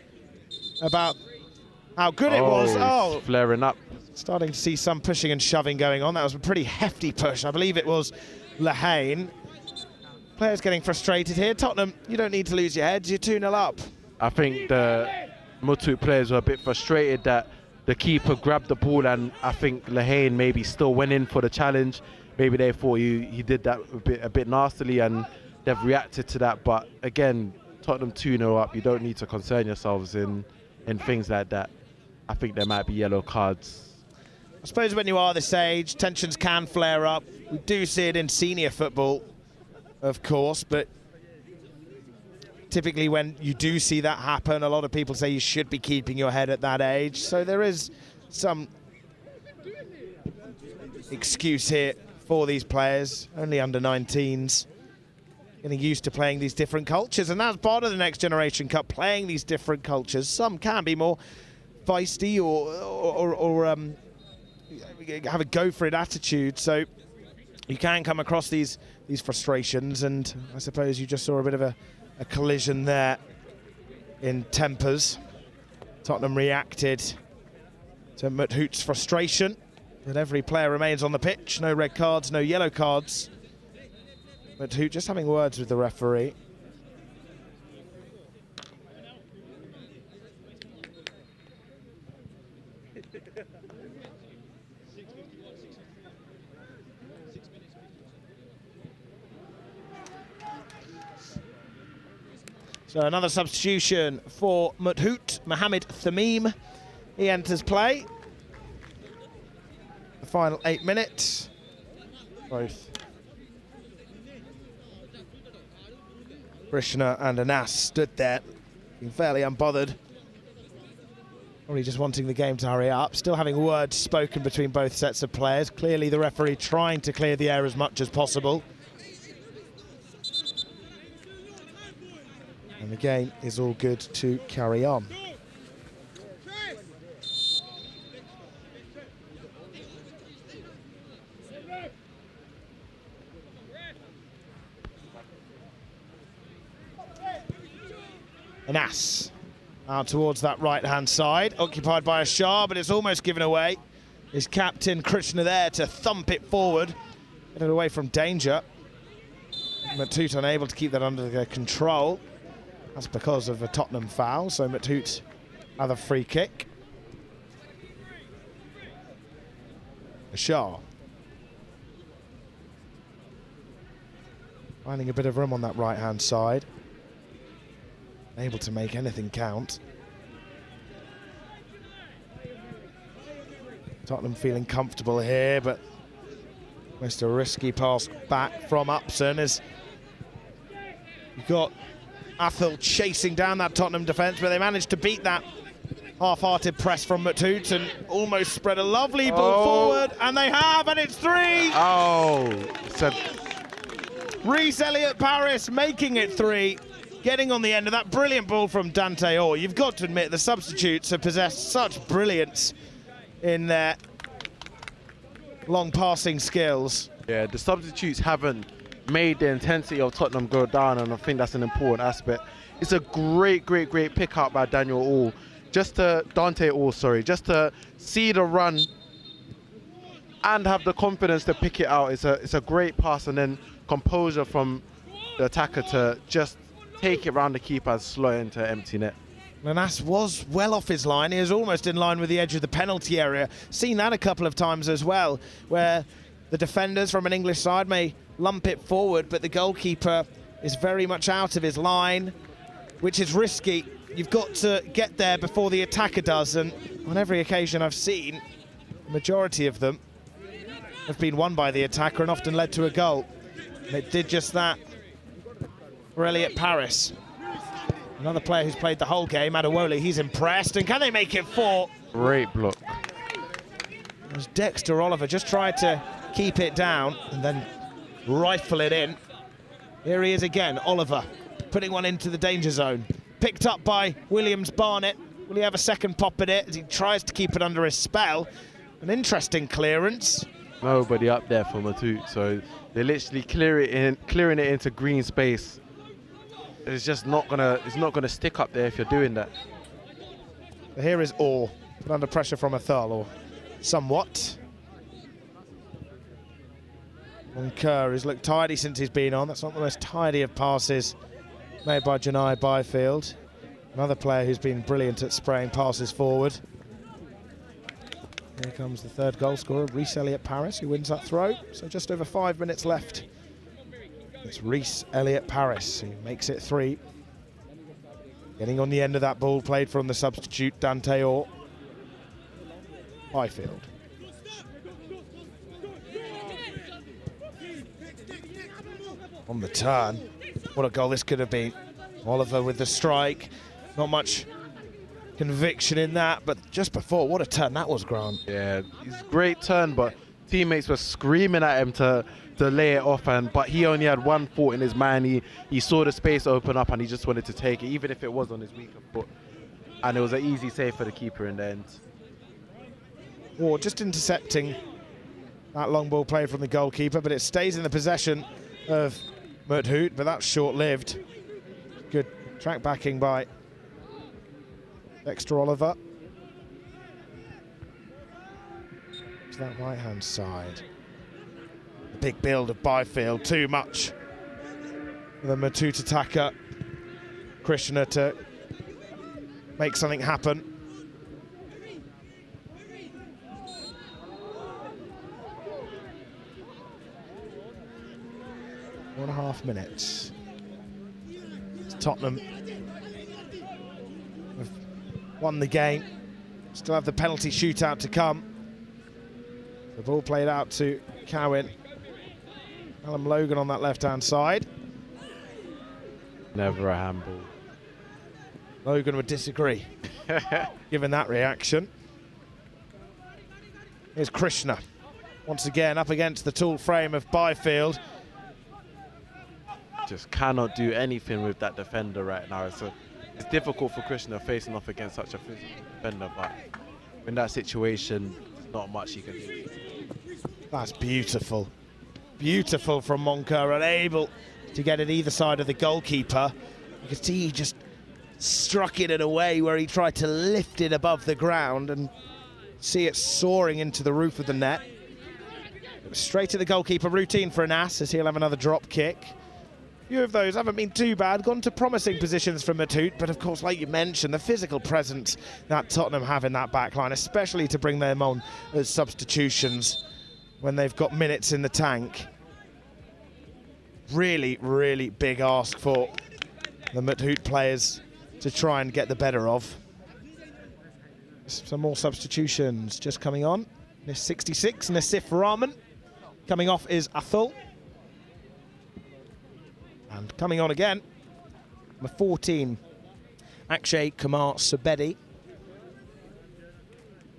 about how good it was. Oh, flaring up. Starting to see some pushing and shoving going on. That was a pretty hefty push. I believe it was Lehane. Players getting frustrated here. Tottenham, you don't need to lose your heads. You're 2-0 up. I think the Muthoot players were a bit frustrated that the keeper grabbed the ball, and I think Lehane maybe still went in for the challenge. Maybe they thought he did that a bit nastily, and they've reacted to that. But again, Tottenham 2-0 up. You don't need to concern yourselves in things like that. I think there might be yellow cards. I suppose when you are this age, tensions can flare up. We do see it in senior football, of course, but typically when you do see that happen, a lot of people say you should be keeping your head at that age. So there is some excuse here for these players, only under 19s, getting used to playing these different cultures. And that's part of the Next Generation Cup, playing these different cultures. Some can be more feisty or have a go-for-it attitude. So you can come across these frustrations, and I suppose you just saw a bit of a collision there in tempers. Tottenham reacted to Muthoot's frustration, but every player remains on the pitch. No red cards, no yellow cards. Muthoot just having words with the referee. So another substitution for Muthoot. Mohamed Thamim, he enters play. The final 8 minutes. Both Krishna and Anas stood there, being fairly unbothered. Probably just wanting the game to hurry up. Still having words spoken between both sets of players. Clearly the referee trying to clear the air as much as possible. And the game is all good to carry on. Anas out towards that right-hand side, occupied by a Shah, but it's almost given away. His captain Krishna there to thump it forward, get it away from danger. Muthoot unable to keep that under their control. That's because of a Tottenham foul, so Muthoot have a free kick. Shah finding a bit of room on that right-hand side. Able to make anything count. Tottenham feeling comfortable here, but almost a risky pass back from Upson as you've got Athel chasing down that Tottenham defence, but they managed to beat that half-hearted press from Muthoot and almost spread a lovely ball forward, and they have, and it's 3! Oh, Reece Elliott-Paris making it 3, getting on the end of that brilliant ball from Dante Orr. You've got to admit the substitutes have possessed such brilliance in their long passing skills. yeah, the substitutes haven't made the intensity of Tottenham go down, and I think that's an important aspect. It's a great pick up by Daniel Orr. Dante Orr, just to see the run and have the confidence to pick it out. It's a great pass, and then composure from the attacker to just take it round the keeper and slow it into empty net. Lanas was well off his line. He was almost in line with the edge of the penalty area. Seen that a couple of times as well, where the defenders from an English side may lump it forward, but the goalkeeper is very much out of his line, which is risky. You've got to get there before the attacker does, and on every occasion I've seen, the majority of them have been won by the attacker and often led to a goal. And it did just that for Elliott-Paris. Another player who's played the whole game, Adewole, he's impressed, and can they make it 4? Great block. As Dexter Oliver just tried to keep it down and then rifle it in. Here he is again, Oliver, putting one into the danger zone. Picked up by Williams-Barnett. Will he have a second pop at it as he tries to keep it under his spell? An interesting clearance. Nobody up there for Muthoot, so they're literally clearing it into green space. It's just not gonna stick up there if you're doing that. But here is Orr, put under pressure from Athel, or somewhat. Kerr has looked tidy since he's been on. That's not the most tidy of passes made by Janai Byfield. Another player who's been brilliant at spraying passes forward. Here comes the third goal scorer, Reece Elliott-Paris, who wins that throw. So just over 5 minutes left. It's Reece Elliott-Paris who makes it 3. Getting on the end of that ball played from the substitute, Dante Orr. Byfield. On the turn. What a goal this could have been. Oliver with the strike. Not much conviction in that, but just before, what a turn that was, Grant. Yeah, it's a great turn, but teammates were screaming at him to lay it off, but he only had one thought in his mind. He saw the space open up and he just wanted to take it, even if it was on his weaker foot. And it was an easy save for the keeper in the end. Or just intercepting that long ball played from the goalkeeper, but it stays in the possession of Muthoot, but that's short-lived. Good track backing by Dexter Oliver. To that right-hand side. The big build of Byfield, too much for the Muthoot attacker, Krishna, to make something happen. One and a half minutes. Tottenham have won the game. Still have the penalty shootout to come. The ball played out to Cowan. Callum Logan on that left-hand side. Never a handball. Logan would disagree, given that reaction. Here's Krishna, once again up against the tall frame of Byfield. Just cannot do anything with that defender right now. It's difficult for Krishna facing off against such a physical defender, but in that situation, there's not much he can do. That's beautiful. Beautiful from Moncur, unable to get it either side of the goalkeeper. You can see he just struck it in a way where he tried to lift it above the ground and see it soaring into the roof of the net. It was straight at the goalkeeper, routine for an ass, as he'll have another drop kick. Few of those haven't been too bad, gone to promising positions from Muthoot, but of course, like you mentioned, the physical presence that Tottenham have in that back line, especially to bring them on as substitutions when they've got minutes in the tank. Really, really big ask for the Muthoot players to try and get the better of. Some more substitutions just coming on. 66, Nassif Rahman. Coming off is Athul. And coming on again, number 14, Akshay Kumar Subedi,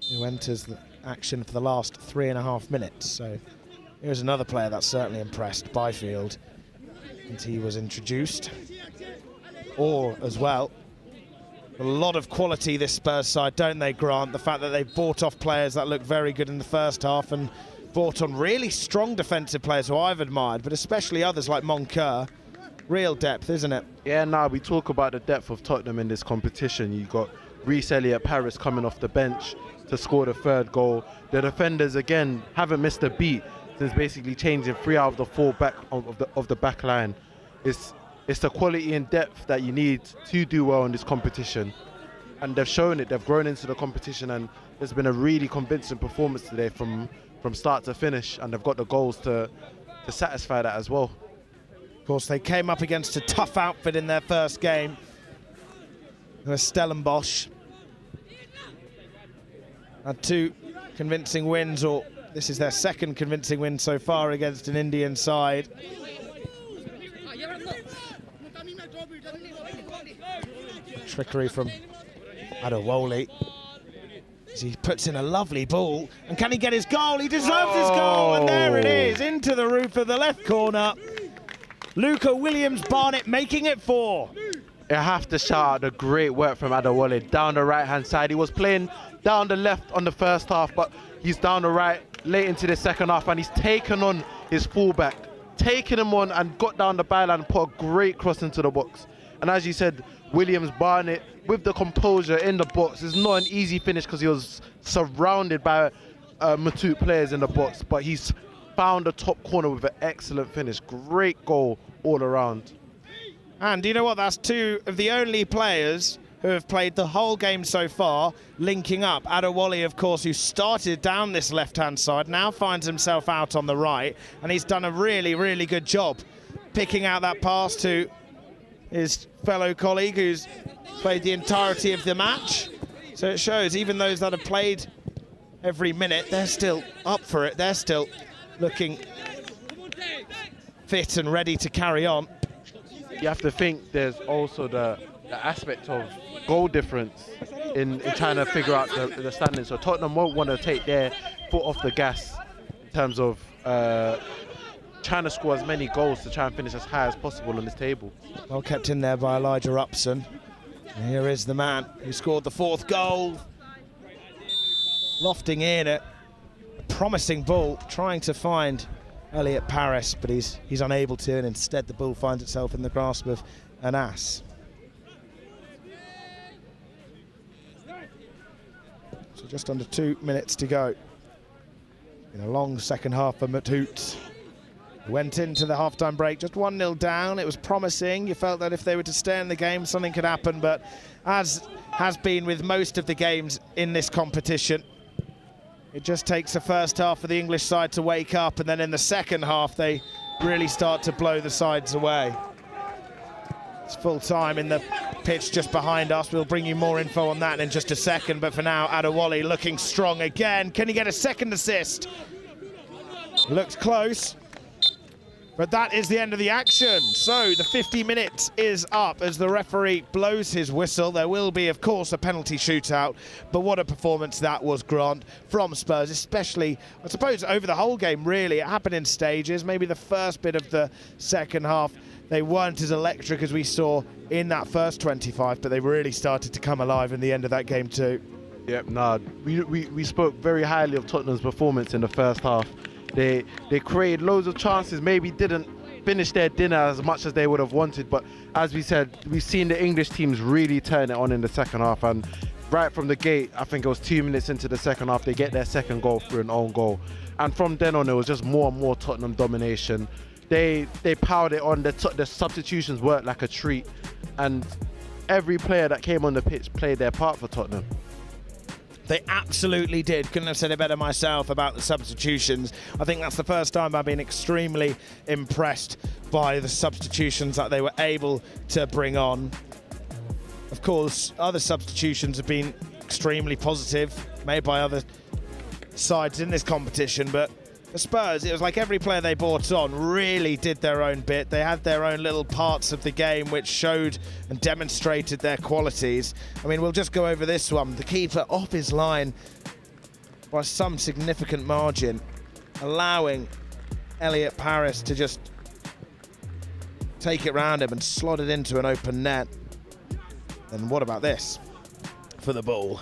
who enters the action for the last 3.5 minutes. So here's another player that's certainly impressed Byfield since he was introduced. Or as well, a lot of quality this Spurs side, don't they, Grant? The fact that they've bought off players that look very good in the first half and bought on really strong defensive players who I've admired, but especially others like Moncur. Real depth, isn't it? Yeah, now we talk about the depth of Tottenham in this competition. You got Reece Elliott Paris coming off the bench to score the 3rd goal. The defenders again haven't missed a beat since basically changing 3 out of the 4 back of the back line. It's the quality and depth that you need to do well in this competition, and they've shown it. They've grown into the competition, and there's been a really convincing performance today from start to finish, and they've got the goals to satisfy that as well. Of course, they came up against a tough outfit in their first game, Stellenbosch. Had 2 convincing wins, or this is their 2nd convincing win so far against an Indian side. Trickery from Adewole. He puts in a lovely ball, and can he get his goal? He deserves his goal, and there it is, into the roof of the left corner. Luca Williams-Barnett making it 4. I have to shout out the great work from Adewole down the right-hand side. He was playing down the left on the first half, but he's down the right late into the second half, and he's taken on his fullback, taken him on and got down the byline and put a great cross into the box. And as you said, Williams-Barnett with the composure in the box. It's not an easy finish because he was surrounded by Muthoot players in the box, but he's found the top corner with an excellent finish. Great goal all around. And you know what? That's 2 of the only players who have played the whole game so far linking up. Adewole, of course, who started down this left-hand side, now finds himself out on the right, and he's done a really, really good job picking out that pass to his fellow colleague who's played the entirety of the match. So it shows even those that have played every minute, they're still up for it. They're still looking fit and ready to carry on. You have to think there's also the aspect of goal difference in trying to figure out the standings. So Tottenham won't want to take their foot off the gas in terms of trying to score as many goals to try and finish as high as possible on this table. Well kept in there by Elijah Upson. And here is the man who scored the 4th goal. Lofting in a promising ball, trying to find Elliott Paris, but he's unable to, and instead the ball finds itself in the grasp of Anas. So just under 2 minutes to go in a long second half for Muthoot. Went into the half-time break just 1-0 down. It was promising. You felt that if they were to stay in the game, something could happen, but as has been with most of the games in this competition, it just takes the first half for the English side to wake up, and then in the second half they really start to blow the sides away. It's full time in the pitch just behind us. We'll bring you more info on that in just a second, but for now, Adewole looking strong again. Can he get a second assist? Looks close, but that is the end of the action. So the 50 minutes is up as the referee blows his whistle. There will be, of course, a penalty shootout, but what a performance that was, Grant, from Spurs, especially, I suppose, over the whole game, really. It happened in stages. Maybe the first bit of the second half, they weren't as electric as we saw in that first 25, but they really started to come alive in the end of that game too. Yep, we spoke very highly of Tottenham's performance in the first half. They created loads of chances, maybe didn't finish their dinner as much as they would have wanted, but as we said, we've seen the English teams really turn it on in the second half, and right from the gate, I think it was 2 minutes into the second half, they get their second goal through an own goal, and from then on it was just more and more Tottenham domination. They powered it on. The substitutions worked like a treat, and every player that came on the pitch played their part for Tottenham. They absolutely did. Couldn't have said it better myself about the substitutions. I think that's the first time I've been extremely impressed by the substitutions that they were able to bring on. Of course, other substitutions have been extremely positive, made by other sides in this competition, but for Spurs, it was like every player they brought on really did their own bit. They had their own little parts of the game which showed and demonstrated their qualities. I mean, we'll just go over this one. The keeper off his line by some significant margin, allowing Elliot Paris to just take it round him and slot it into an open net. And what about this for the ball?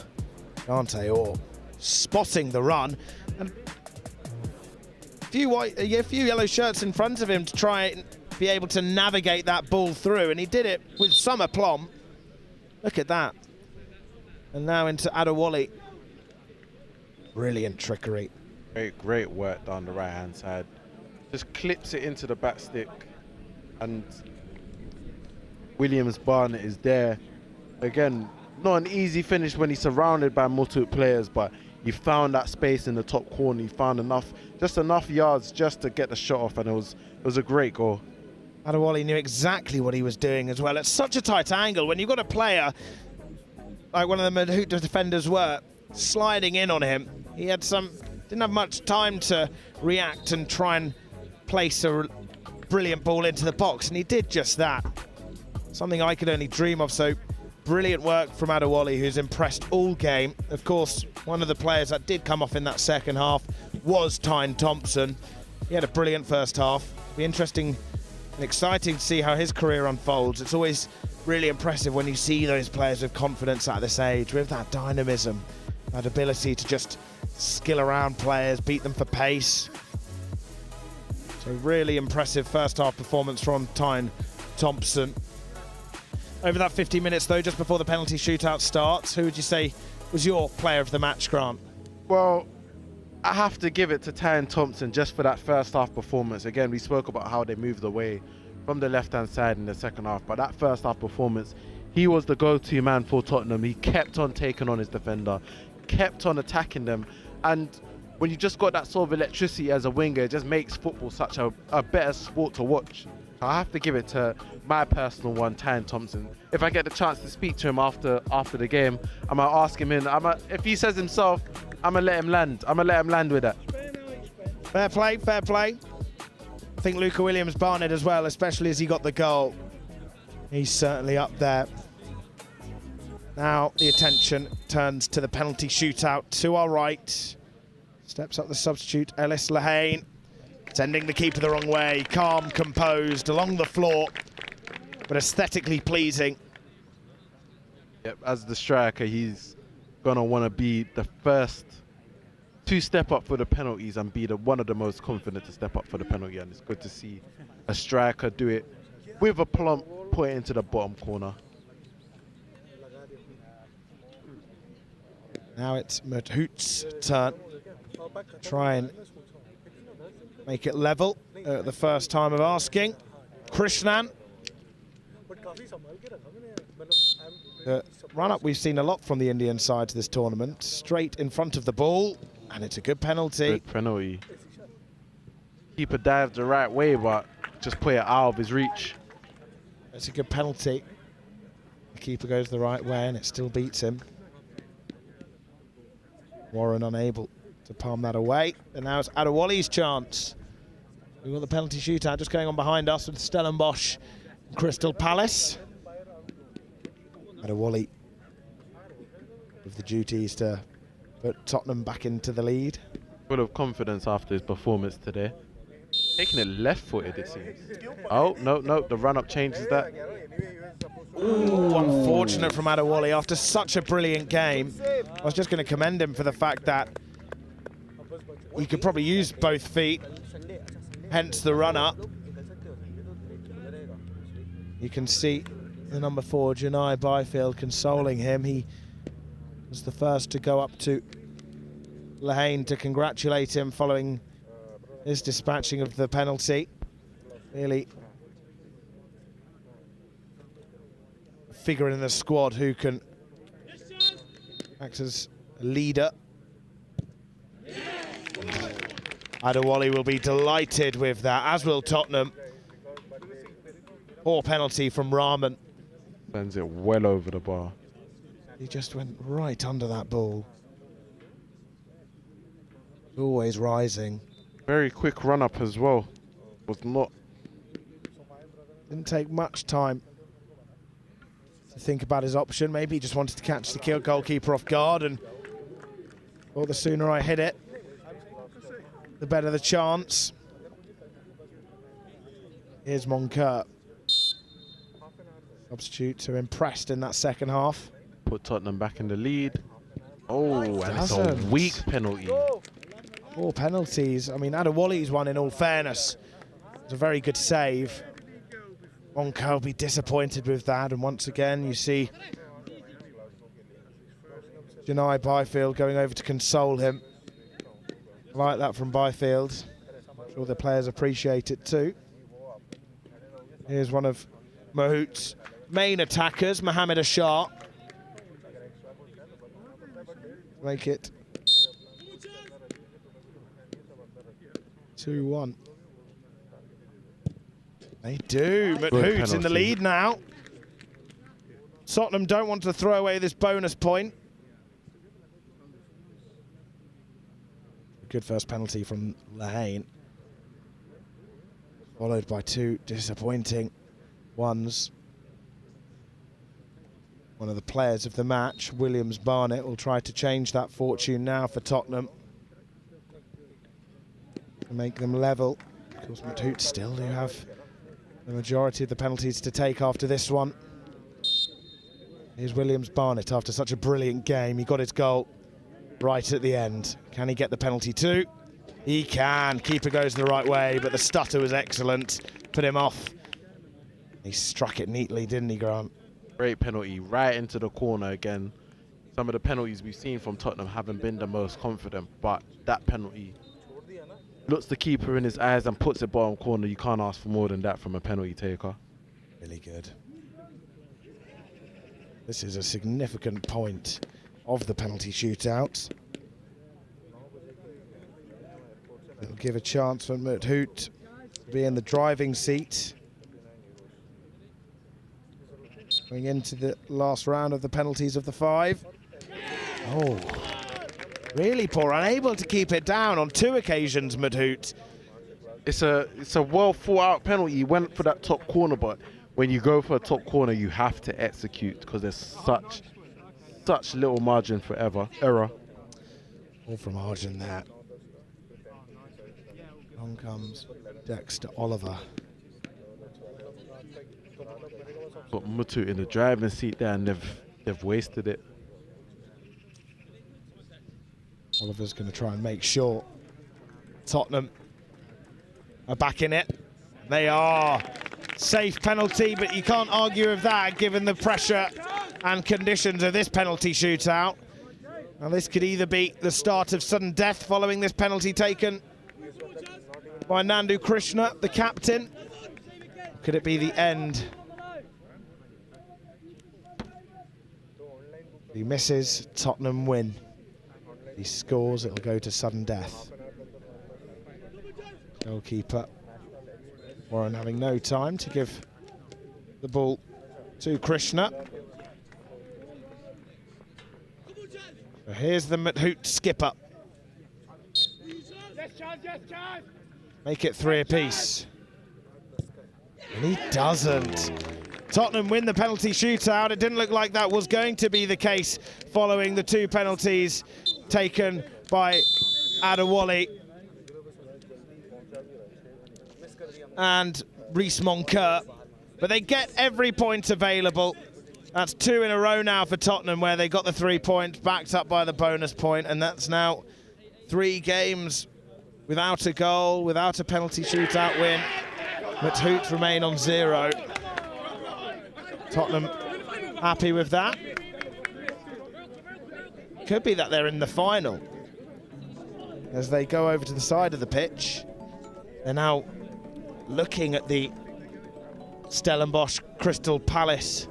Dante Orr spotting the run, and a few yellow shirts in front of him to try and be able to navigate that ball through, and he did it with some aplomb. Look at that. And now into Adewale. Brilliant trickery. Great work down the right hand side. Just clips it into the back stick, and Williams Barnett is there. Again, not an easy finish when he's surrounded by Muthoot players, but he found that space in the top corner. He found just enough yards just to get the shot off, and it was a great goal. Adewale knew exactly what he was doing as well. At such a tight angle, when you've got a player like one of the Muthoot defenders were sliding in on him, he didn't have much time to react and try and place a brilliant ball into the box, and he did just that. Something I could only dream of. So brilliant work from Adewale, who's impressed all game. Of course, one of the players that did come off in that second half was Tyne Thompson. He had a brilliant first half. It'll be interesting and exciting to see how his career unfolds. It's always really impressive when you see those players with confidence at this age, with that dynamism, that ability to just skill around players, beat them for pace. So really impressive first half performance from Tyne Thompson. Over that 50 minutes though, just before the penalty shootout starts, who would you say was your player of the match, Grant? Well, I have to give it to Tyne Thompson just for that first half performance. Again, we spoke about how they moved away from the left-hand side in the second half, but that first half performance, he was the go-to man for Tottenham. He kept on taking on his defender, kept on attacking them, and when you just got that sort of electricity as a winger, it just makes football such a better sport to watch. So I have to give it to my personal one, Tyne Thompson. If I get the chance to speak to him after the game, I'm gonna ask him if he says himself, I'm gonna let him land. I'm gonna let him land with that. Fair play, fair play. I think Luca Williams Barnett as well, especially as he got the goal. He's certainly up there. Now the attention turns to the penalty shootout to our right. Steps up the substitute, Ellis Lehane, sending the keeper the wrong way. Calm, composed, along the floor, but aesthetically pleasing. Yep, as the striker, he's gonna want to be the first to step up for the penalties and be one of the most confident to step up for the penalty. And it's good to see a striker do it with a plump, put it into the bottom corner. Now it's Muthoot's turn. Try and make it level at the first time of asking. Krishnan. The run-up we've seen a lot from the Indian side to this tournament. Straight in front of the ball, and it's a good penalty. Good penalty. Keeper dived the right way, but just put it out of his reach. It's a good penalty. The keeper goes the right way, and it still beats him. Warren unable to palm that away. And now it's Adewale's chance. We've got the penalty shootout just going on behind us with Stellenbosch and Crystal Palace. Adewale with the duties to put Tottenham back into the lead. Full of confidence after his performance today. Taking it left-footed, it seems. Oh, no, the run-up changes that. Ooh, unfortunate from Adewale after such a brilliant game. I was just going to commend him for the fact that he could probably use both feet, hence the run-up. You can see the number 4, Janai Byfield, consoling him. He was the first to go up to Lehane to congratulate him following his dispatching of the penalty. Really a figure in the squad who can act as a leader. Adewale will be delighted with that, as will Tottenham. Poor penalty from Rahman. Sends it well over the bar. He just went right under that ball. Always rising. Very quick run up as well. Was not. Didn't take much time to think about his option. Maybe he just wanted to catch the goalkeeper off guard, and or the sooner I hit it, the better the chance. Here's Moncur. Substitutes are impressed in that second half. Put Tottenham back in the lead. Oh, and it's a doesn't. weak penalty. 4 penalties. I mean, Adewale's one, in all fairness. It's a very good save. Moncur will be disappointed with that, and once again you see Janai Byfield going over to console him. I like that from Byfield. I'm sure the players appreciate it too. Here's one of Muthoot's main attackers, Mohamed Ashar. Make it 2-1. They do. Muthoot in the lead now. Tottenham don't want to throw away this bonus point. Good first penalty from Lehane, followed by 2 disappointing ones. One of the players of the match, Williams Barnett, will try to change that fortune now for Tottenham to make them level. Of course, Muthoot still do have the majority of the penalties to take after this one. Here's Williams Barnett after such a brilliant game. He got his goal right at the end. Can he get the penalty too? He can. Keeper goes the right way, but the stutter was excellent. Put him off. He struck it neatly, didn't he, Grant? Great penalty, right into the corner again. Some of the penalties we've seen from Tottenham haven't been the most confident, but that penalty looks the keeper in his eyes and puts it bottom corner. You can't ask for more than that from a penalty taker. Really good. This is a significant point of the penalty shootout. It'll give a chance for Muthoot to be in the driving seat. Going into the last round of the penalties of the 5. Oh, really poor, unable to keep it down on 2 occasions, Muthoot. It's a well thought out penalty. He went for that top corner, but when you go for a top corner, you have to execute because there's such little margin for error. All from margin there. On comes Dexter Oliver. Got Muthoot in the driving seat there, and they've wasted it. Oliver's going to try and make sure Tottenham are back in it. They are. Safe penalty, but you can't argue with that given the pressure and conditions of this penalty shootout. Now this could either be the start of sudden death following this penalty taken by Nandu Krishna, the captain. Or could it be the end? If he misses, Tottenham win. If he scores, it'll go to sudden death. Goalkeeper Warren having no time to give the ball to Krishna. So here's the Muthoot skipper. Make it 3 apiece. And he doesn't. Tottenham win the penalty shootout. It didn't look like that was going to be the case following the 2 penalties taken by Adewale and Reece Moncur, but they get every point available. That's 2 in a row now for Tottenham, where they got the 3 points, backed up by the bonus point, and that's now 3 games without a goal, without a penalty shootout win. Muthoot remain on 0. Tottenham happy with that. Could be that they're in the final. As they go over to the side of the pitch, they're now looking at the Stellenbosch Crystal Palace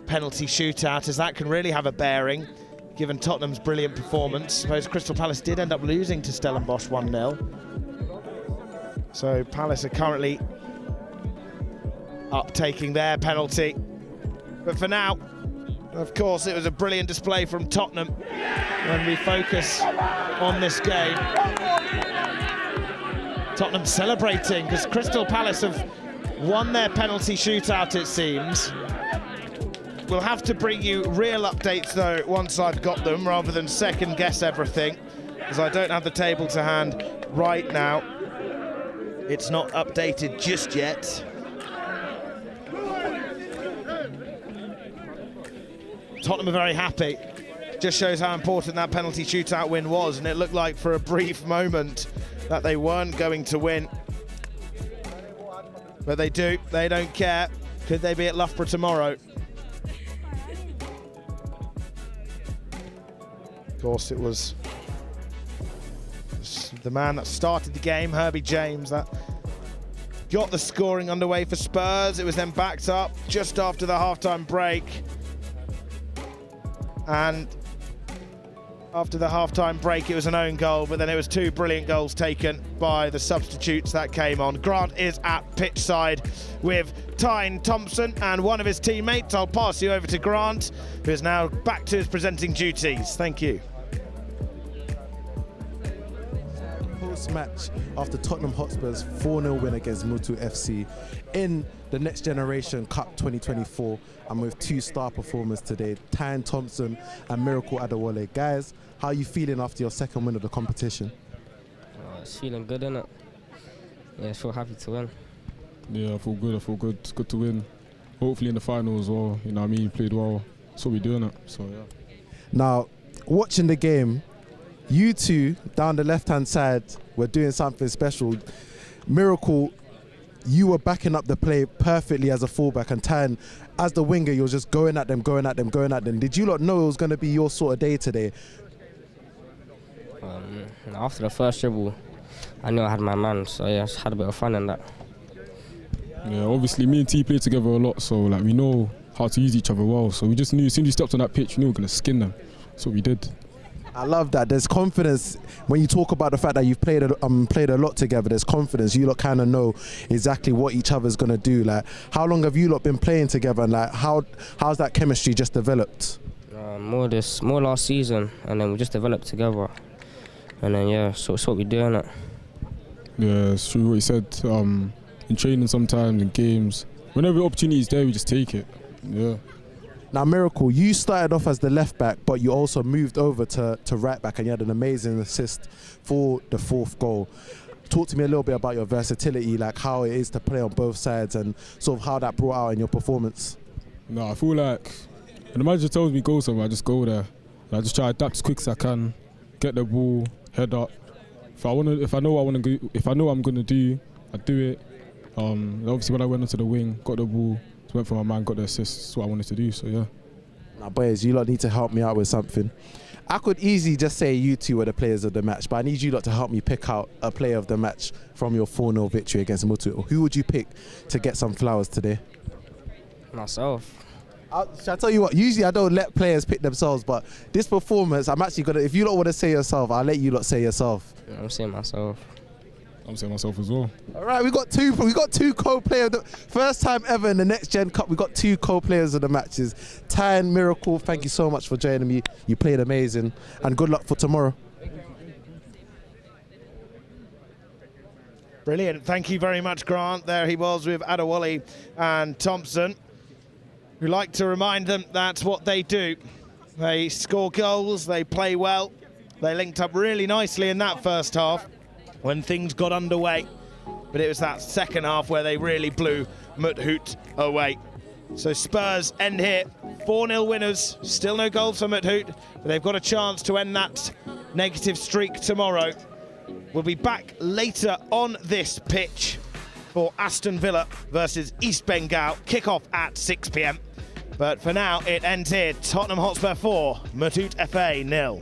penalty shootout, as that can really have a bearing given Tottenham's brilliant performance. I suppose Crystal Palace did end up losing to Stellenbosch 1-0. So Palace are currently up taking their penalty. But for now, of course, it was a brilliant display from Tottenham when we focus on this game. Tottenham celebrating because Crystal Palace have won their penalty shootout, it seems. We'll have to bring you real updates though once I've got them, rather than second guess everything, because I don't have the table to hand right now. It's not updated just yet. Tottenham are very happy. Just shows how important that penalty shootout win was, and it looked like for a brief moment that they weren't going to win. But they do, they don't care. Could they be at Loughborough tomorrow? Of course, it was the man that started the game, Herbie James, that got the scoring underway for Spurs. It was then backed up just after the halftime break. And after the halftime break, it was an own goal, but then it was two brilliant goals taken by the substitutes that came on. Grant is at pitch side with Tyne Thompson and one of his teammates. I'll pass you over to Grant, who is now back to his presenting duties. Thank you. Post-match after Tottenham Hotspur's 4-0 win against Muthoot FC in the Next Generation Cup 2024. I'm with two star performers today, Tyne Thompson and Miracle Adewale. Guys, how are you feeling after your second win of the competition? It's feeling good, innit? Yeah, I feel happy to win. Yeah, I feel good. It's good to win. Hopefully in the final as well. You know what I mean? Played well. That's what we're doing it. So yeah. Now, watching the game, you two down the left-hand side were doing something special. Miracle, you were backing up the play perfectly as a fullback, and Tyne, as the winger, you were just going at them. Did you lot know it was going to be your sort of day today? After the first dribble, I knew I had my man, so yeah, I just had a bit of fun in that. Yeah, obviously me and T play together a lot, so like we know how to use each other well. So we just knew as soon as we stepped on that pitch, we knew we were going to skin them. That's what we did. I love that. There's confidence when you talk about the fact that you've played a lot together. There's confidence. You lot kind of know exactly what each other's gonna do. Like, how long have you lot been playing together, and like how's that chemistry just developed? More last season, and then we just developed together, and then yeah, so it's what we're doing it. Yeah, it's true what you said. In training sometimes, in games, whenever the opportunity is there, we just take it. Yeah. Now, Miracle, you started off as the left back, but you also moved over to right back, and you had an amazing assist for the fourth goal. Talk to me a little bit about your versatility, like how it is to play on both sides, and sort of how that brought out in your performance. No, I feel like when the manager tells me go somewhere, I just go there. And I just try to adapt as quick as I can, get the ball, head up. If I know what I'm gonna do, I do it. Obviously, when I went onto the wing, got the ball. Went for my man, got the assist. That's what I wanted to do, so yeah. Now, boys, you lot need to help me out with something. I could easily just say you two were the players of the match, but I need you lot to help me pick out a player of the match from your 4-0 victory against Muthoot. Who would you pick to get some flowers today? Myself. Shall I tell you what? Usually I don't let players pick themselves, but this performance, I'm actually gonna. If you lot want to say yourself, I'll let you lot say yourself. Yeah, I'm saying myself. I'm saying myself as well. All right, we got two co-players. First time ever in the Next Gen Cup, we got two co-players of the matches. Tyne, Miracle, thank you so much for joining me. You played amazing, and good luck for tomorrow. Brilliant. Thank you very much, Grant. There he was with Adewale and Thompson. We like to remind them that's what they do. They score goals, they play well. They linked up really nicely in that first half when things got underway. But it was that second half where they really blew Muthoot away. So Spurs end here, 4-0 winners. Still no goals for Muthoot, but they've got a chance to end that negative streak tomorrow. We'll be back later on this pitch for Aston Villa versus East Bengal. Kick-off at 6 p.m. But for now, it ends here. Tottenham Hotspur 4, Muthoot FA 0.